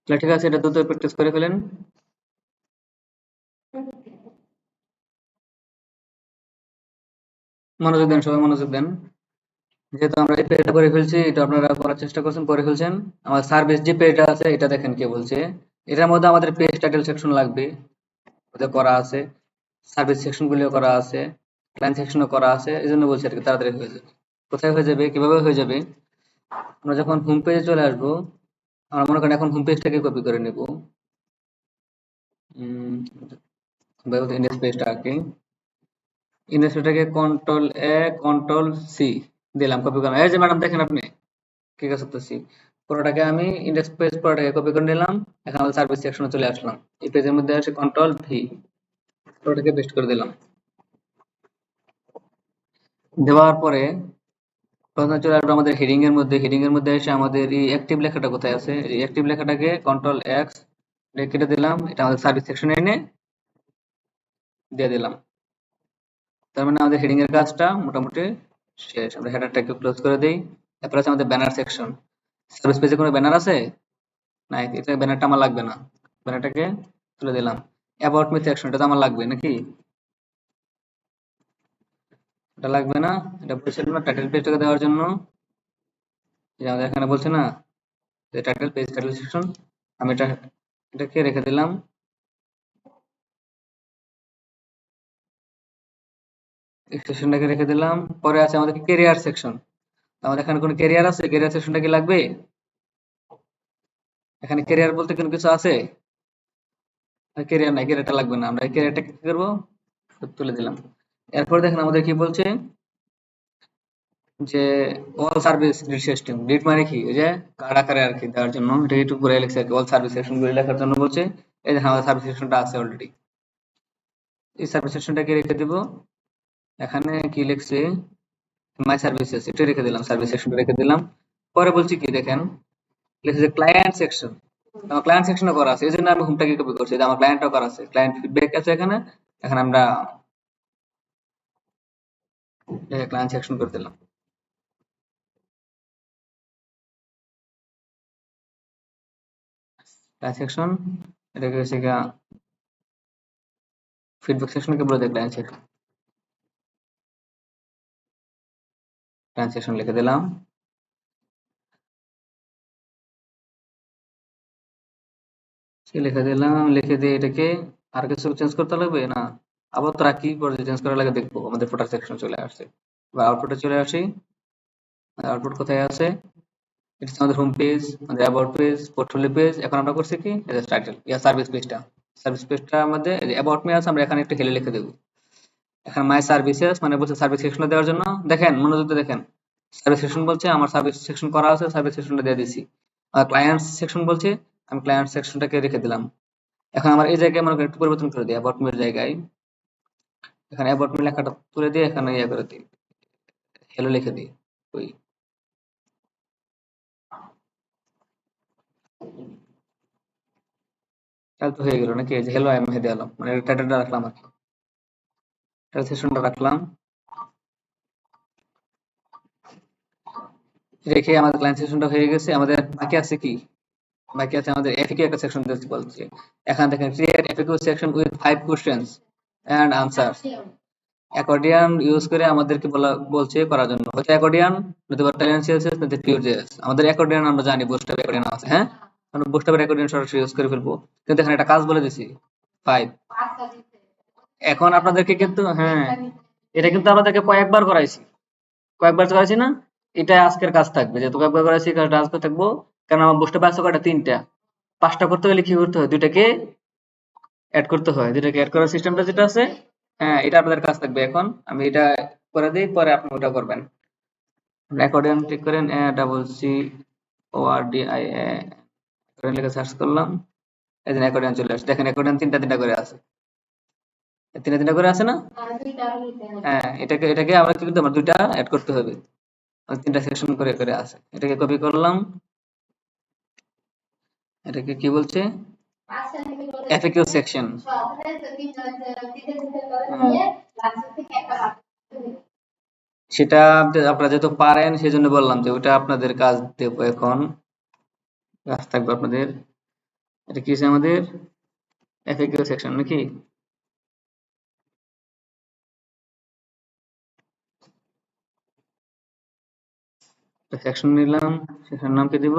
তাহলে ঠিক আছে, এটা দ্রুত প্র্যাকটিস করে ফেলেন। মনোযোগ দেন, সবাই মনোযোগ দেন। যেহেতু আমরা এই পেজটা করে ফেলছি, এটা আপনারা করার চেষ্টা করছেন, করে ফেলছেন। আমার সার্ভিস যে পেজটা আছে এটা দেখেন কি বলছে, এটার মধ্যে আমাদের পেজ টাইটেল সেকশন লাগবে, ওদের করা আছে, সার্ভিস সেকশন গুলিও করা আছে, ক্লায়েন্ট সেকশনও করা আছে, এই জন্য বলছি আর কি তাড়াতাড়ি হয়ে যাবে। কোথায় হয়ে যাবে, কিভাবে হয়ে যাবে, আমরা যখন হোম পেজে চলে আসবো, আমরা মনে করেন এখন হোম পেজটাকে কপি করে নেব, ইন্ডেক্স পেজটা আর কি, ইন্ডেক্সটাকে কন্ট্রোল এ কন্ট্রোল সি দিলাম, কপি করলাম। এই যে ম্যাডাম দেখেন আপনি কি কাজ করতেছি, পুরোটাকে আমি ইন্ডেক্স পেজ পুরোটাকে কপি করে নিলাম, এখন আমাদের সার্ভিস সেকশনে চলে আসলাম। এই পেজের মধ্যে আসে কন্ট্রোল ভি, পুরোটাকে পেস্ট করে দিলাম। দেওয়ার পরে প্রথমে চলে আসবে আমাদের হেডিং এর মধ্যে। হেডিং এর মধ্যে এসে আমাদের এই অ্যাক্টিভ লেখাটা কোথায় আছে, এই অ্যাক্টিভ লেখাটাকে কন্ট্রোল এক্স কেটে দিলাম, এটা আমাদের সার্ভিস সেকশনে এনে দিয়ে দিলাম। তার মানে আমাদের হেডিং এর কাজটা মোটামুটি শেষ। আমরা হেডারটাকে ক্লোজ করে দেই। তারপর আছে আমাদের ব্যানার সেকশন। সার্ভিস পেজে কোনো ব্যানার আছে? নাই, এটা ব্যানারটা আমার লাগবে না, ব্যানারটাকে তুলে দিলাম। অ্যাবাউট মি সেকশন, এটা তো আমার লাগবে নাকি? এটা লাগবে না, এটা বলছিল না টাইটেল পেজটাকে দেওয়ার জন্য, যে আমাদের এখানে বলছে না যে টাইটেল পেজ টাইটেল সেকশন। আমি এটাকে রেখে দিলাম। এই সেকশনটাকে রেখে দিলাম। পরে আছে আমাদের ক্যারিয়ার সেকশন। আমাদের এখানে কোনো ক্যারিয়ার আছে? ক্যারিয়ার সেকশনটা কি লাগবে? এখানে ক্যারিয়ার বলতে কোনো কিছু আছে? ক্যারিয়ার নাই, ক্যারিয়ারটা লাগবে না। আমরা এই ক্যারিয়ারটা কি করবো, তুলে দিলাম। এরপর দেখেন আমাদের কি বলছে, যে all service did system. Did মানে কি, ওই যে কার্ড আকারে আর কি দেওয়ার জন্য, এটা একটু ঘুরে লিখছে আর কি, অল সার্ভিস সেকশন গুলো লেখার জন্য বলছে। এই দেখেন আমাদের সার্ভিস সেকশনটা আছে অলরেডি, এই সার্ভিস সেকশনটাকে রেখে দিব। এখানে কি লিখছে, মাই সার্ভিসেস, এটা রেখে দিলাম, সার্ভিস সেকশনটা রেখে দিলাম। পরে বলছি কি দেখেন, লিখছে যে ক্লায়েন্ট সেকশন। আমার ক্লায়েন্ট সেকশনও করা আছে, এই জন্য আমি হোমটাকে কপি করছি, যে আমার ক্লায়েন্টও করা আছে, ক্লায়েন্ট ফিডব্যাক আছে এখানে। এখন আমরা ক্লায়েন্ট সেকশন করে দিলাম। ক্লায়েন্ট সেকশন, এটাকে হচ্ছে গিয়া ফিডব্যাক সেকশনকে বলে দেয় ক্লায়েন্ট সেকশন। ক্লায়েন্ট সেকশন লিখে দিলাম। লিখে দিলাম, লিখে দিয়ে এটাকে আর কিছু চেঞ্জ করতে লাগবে না, আবার তো রাখি, পরে চেঞ্জ করা লাগে দেখবো। আমাদের ফোটার সেকশন চলে আসছে, বা আউটপুটে চলে আসি। আউটপুট কোথায় আছে, এটা হচ্ছে আমাদের হোম পেজ, আমাদের অ্যাবাউট পেজ, পোর্টফোলিও পেজ। এখন আমরা করছি কি, এটা টাইটেল ইয়া সার্ভিস পেজটা। সার্ভিস পেজটা আমাদের অ্যাবাউট মি আছে, আমরা এখানে একটু হেলে লিখে দেবো। এখন মাই সার্ভিসেস মানে বলছে সার্ভিস সেকশনে দেওয়ার জন্য। দেখেন মনোযোগ দিয়ে দেখেন, সার্ভিস সেকশন বলছে, আমার সার্ভিস সেকশন করা আছে, সার্ভিস সেকশনটা দিয়ে দিছি। আর ক্লায়েন্ট সেকশন বলছে, আমি ক্লায়েন্ট সেকশনটাকে রেখে দিলাম। এখন আমার এই জায়গায় মনে করেন একটু পরিবর্তন করে দিই, অ্যাবাউট মি এর জায়গায় এখানে অ্যাবাউট মি লেখাটা তুলে দিয়ে এখানে ইয়ে করে দিই, হেলো লিখে দিই। ওই তাহলে তো হয়ে গেল নাকি, এই যে হেলো আই এম মেহেদি আলম, মানে টাইটেলটা রাখলাম আর কি, টাইটেল সেকশনটা রাখলাম। রেখে আমাদের ক্লায়েন্ট সেকশনটা হয়ে গেছে। আমাদের বাকি আছে কি, বাকি আছে আমাদের এফএকিউ একটা সেকশন দিতে বলছে। এখানে দেখেন create FAQ section with 5 questions and answer. Accordion use করে আমাদেরকে বলছে করার জন্য, হয়তো অ্যাকর্ডিয়ান, নতুবা টাইলেন সিএসএস, নতুবা পিওর জেএস। আমাদের অ্যাকর্ডিয়ান আমরা জানি, বুস্টআপ অ্যাকর্ডিয়ান আছে, হ্যাঁ, আমরা বুস্টআপ অ্যাকর্ডিয়ান সরাসরি ইউজ করে ফেলবো। কিন্তু এখানে একটা কাজ বলে দিছি 5। এখন আপনাদেরকে কিন্তু, হ্যাঁ, এটা কিন্তু আপনাদেরকে কয়েকবার করাইছি, কয়েকবার করাইছি না, এটা আজকের কাজ থাকবে, যেহেতু কয়েকবার করাইছি কাজটা আজকে থাকবো। কারণ আমার বুস্টআপ আছে কয়টা, 3টা। 5টা করতে হলে কি করতে হয়, 2টাকে এড করতে হয়। 2টাকে এড করার সিস্টেমটা যেটা আছে, হ্যাঁ, এটা আপনাদের কাজ থাকবে। এখন আমি এটা করে দিই, পরে আপনি ওটা করবেন। অ্যাকর্ডিয়ন ক্লিক করেন, double C O R D I A করে লিখে সার্চ করলাম। এই যে অ্যাকর্ডিয়ন চলে আসছে, দেখেন অ্যাকর্ডিয়ন 3টা করে আছে, 3টা করে আছে না? হ্যাঁ, এটাকে এটাকে আমরা কি করতে, আমার 2টা অ্যাড করতে হবে। 3টা সেকশন করে করে আছে, এটাকে কপি করলাম। এটাকে কি বলছে, এফএকিউ সেকশন। সেটা আপনারা যেহেতু পারেন সেই জন্য বললাম যে ওটা আপনাদের কাজ দেবো। এখন কাজ থাকবে আপনাদের, এটা কি আছে আমাদের এফএকিউ সেকশন নাকি, সেকশন নিলাম, সেকশন নাম কি দিব,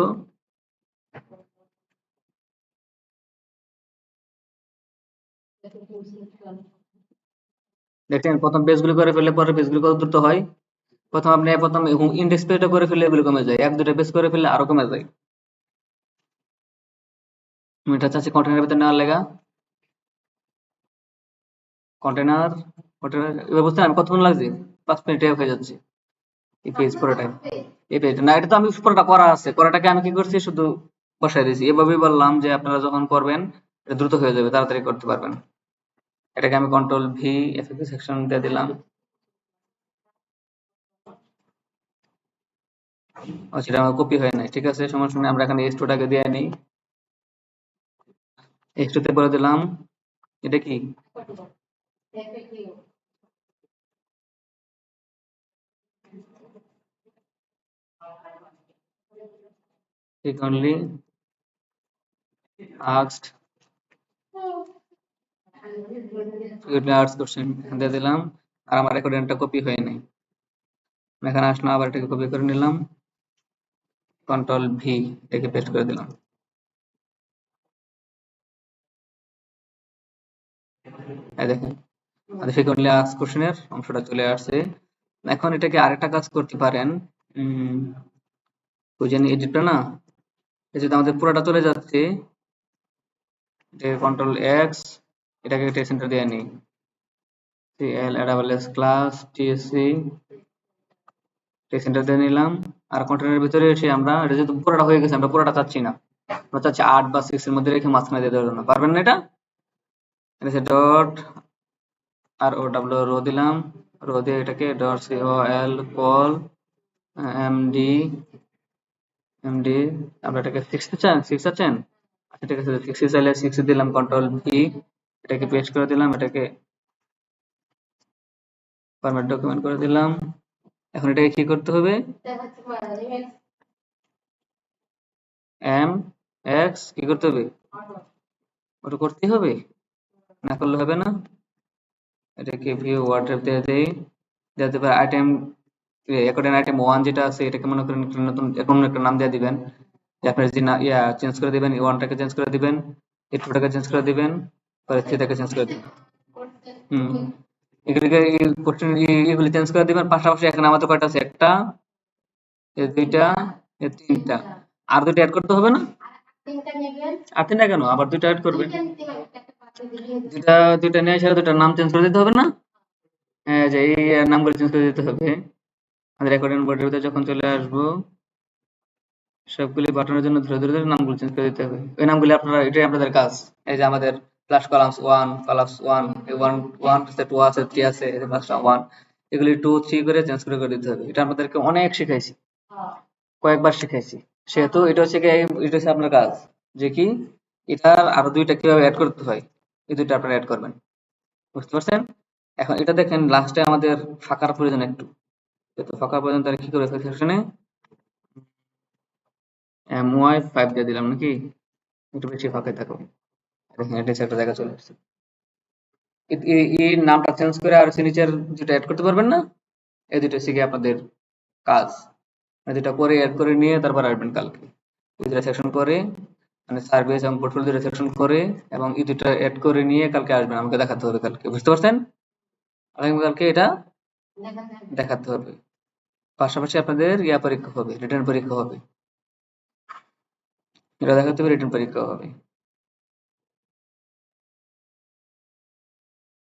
দেখেন প্রথম পেজগুলো করে ফেললে পরের পেজগুলো কত দ্রুত হয়। প্রথম ইন্ডেক্স পেজটা করে ফেললে এগুলো কমে যায়, 1-2টা পেজ করে ফেললে আরো কমে যায়। আমি এটা চাচ্ছি কন্টেনারের ভিতরে নেওয়ার লেগা, কন্টেনার ওটা এবার বুঝতে আমি কতক্ষণ লাগছে, 5 মিনিটে হয়ে যাচ্ছে এই পেজ পুরোটাই। এই পেজ না, এটা তো আমি পুরোটা করা আছে, করাটাকে আমি কি করছি শুধু বসাই দিয়েছি। এভাবেই বললাম যে আপনারা যখন করবেন এটা দ্রুত হয়ে যাবে, তাড়াতাড়ি করতে পারবেন। এটাকে আমি কন্ট্রোল ভি এফএফ সেকশন দিয়ে দিলাম। সেটা আমার কপি হয় নাই, ঠিক আছে সমস্যা নেই। আমরা এখানে এক্সট্রাটাকে দিয়ে নিই, এক্সট্রাতে বলে দিলাম এটা কি frequently asked কোশ্চেন দিয়ে দিলাম। আর আমার রেকর্ডেনটা কপি হয় নাই, এখানে আসলাম আবার এটাকে কপি করে নিলাম, কন্ট্রোল ভি এটাকে পেস্ট করে দিলাম। এই দেখেন frequently asked কোশ্চেনের অংশটা চলে আসছে। এখন এটাকে আরেকটা কাজ করতে পারেন, ওই যে এডিটটা না, এই যে আমাদের পুরোটা চলে যাচ্ছে, কন্ট্রোল এক্স, এটাকে টেক্সট সেন্টার দিয়ে নিই, CLAWS class TSC text centre দিয়ে নিলাম। আর কন্টেনারের ভিতরে এসে আমরা এটা যেহেতু পুরোটা হয়ে গেছে, আমরা পুরোটা চাচ্ছি না, আমরা চাচ্ছি 8 বা 6 এর মধ্যে রেখে মাঝখানে দিয়ে দেওয়ার জন্য। পারবেন না এটা? এটা ডট আর ও ডাব্লিউ রো দিলাম, রো দিয়ে এটাকে dot COL call MD MD, আমরা এটাকে 6 চান, 6 আছেন? আচ্ছা ঠিক আছে, 6 চাইলে 6 দিলাম, কন্ট্রোল ভি এটাকে পেস্ট করে দিলাম, এটাকে ফরম্যাট ডকুমেন্ট করে দিলাম। এখন এটাকে কি করতে হবে, এম এক্স কি করতে হবে, ওটা করতেই হবে, না করলে হবে না। এটাকে ভিউ ওয়ার্ড্রপ দিয়ে দেই, দিতে পারে আইটেম অ্যাকর্ডিং আইটেম 1 যেটা আছে এটাকে মনে করেন একটা নতুন এরকম একটা নাম দিয়ে দিবেন, যে আপনার যে চেঞ্জ করে দিবেন, 1টাকে চেঞ্জ করে দিবেন, 2টাকে চেঞ্জ করে দিবেন, পরে 3টাকে চেঞ্জ করে দিবেন। এগুলিকে এগুলি চেঞ্জ করে দিবেন। পাশাপাশি এখানে আমাদের কয়টা আছে, একটা, এই দুইটা, এই তিনটা, আর দুইটা অ্যাড করতে হবে না? আর তিনটা কেন, আবার দুইটা অ্যাড করবেন, দুইটা নিয়ে এসে দুইটার নাম চেঞ্জ করে দিতে হবে না? হ্যাঁ, যে এই নামগুলো চেঞ্জ করে দিতে হবে। আমাদের রেকর্ডিং বোর্ডের ভিতরে যখন চলে আসবো, সবগুলি বাটনের জন্য ধরে ধরে ধরে নামগুলো চেঞ্জ করে দিতে হবে। ওই নামগুলি আপনারা, এটাই আপনাদের কাজ। এই যে আমাদের প্লাস কলামস 1, কলামস 1, 1 আছে, 2 আছে, 3 আছে, এই যে প্লাসটা 1, এগুলি 2 3 করে চেঞ্জ করে দিতে হবে। এটা আমাদেরকে অনেক শিখাইছি, কয়েকবার শিখাইছি। সেহেতু এটা হচ্ছে কি, এটা হচ্ছে আপনার কাজ, যে কি এটার আরো দুইটা কিভাবে অ্যাড করতে হয়, এই দুইটা আপনারা অ্যাড করবেন। বুঝতে পারছেন? এখন এটা দেখেন লাস্টে আমাদের ফাঁকার প্রয়োজন একটু, তো ফাঁকা প্রয়োজন, তাহলে কি করে সেকশনে MY5 দিয়ে দিলাম নাকি, একটু বেশি ফাঁকাই থাকো। দেখেন এটা একটা জায়গা চলে আসছে। এই নামটা চেঞ্জ করে আর নিচের যেটা অ্যাড করতে পারবেন না, এই দুটো হচ্ছে গিয়ে আপনাদের কাজ। এই দুটা করে অ্যাড করে নিয়ে তারপর আসবেন কালকে, এই দুটা সেকশন করে, মানে সার্ভিস এবং পোর্টফোলিও দুটো সেকশন করে এবং এই দুটো অ্যাড করে নিয়ে কালকে আসবেন, আমাকে দেখাতে হবে কালকে। বুঝতে পারছেন? আগামীকালকে এটা দেখাতে হবে। পাশাপাশি আপনাদের পরীক্ষা হবে, রিটেন পরীক্ষা হবে, এটা দেখাতে হবে, রিটেন পরীক্ষা হবে।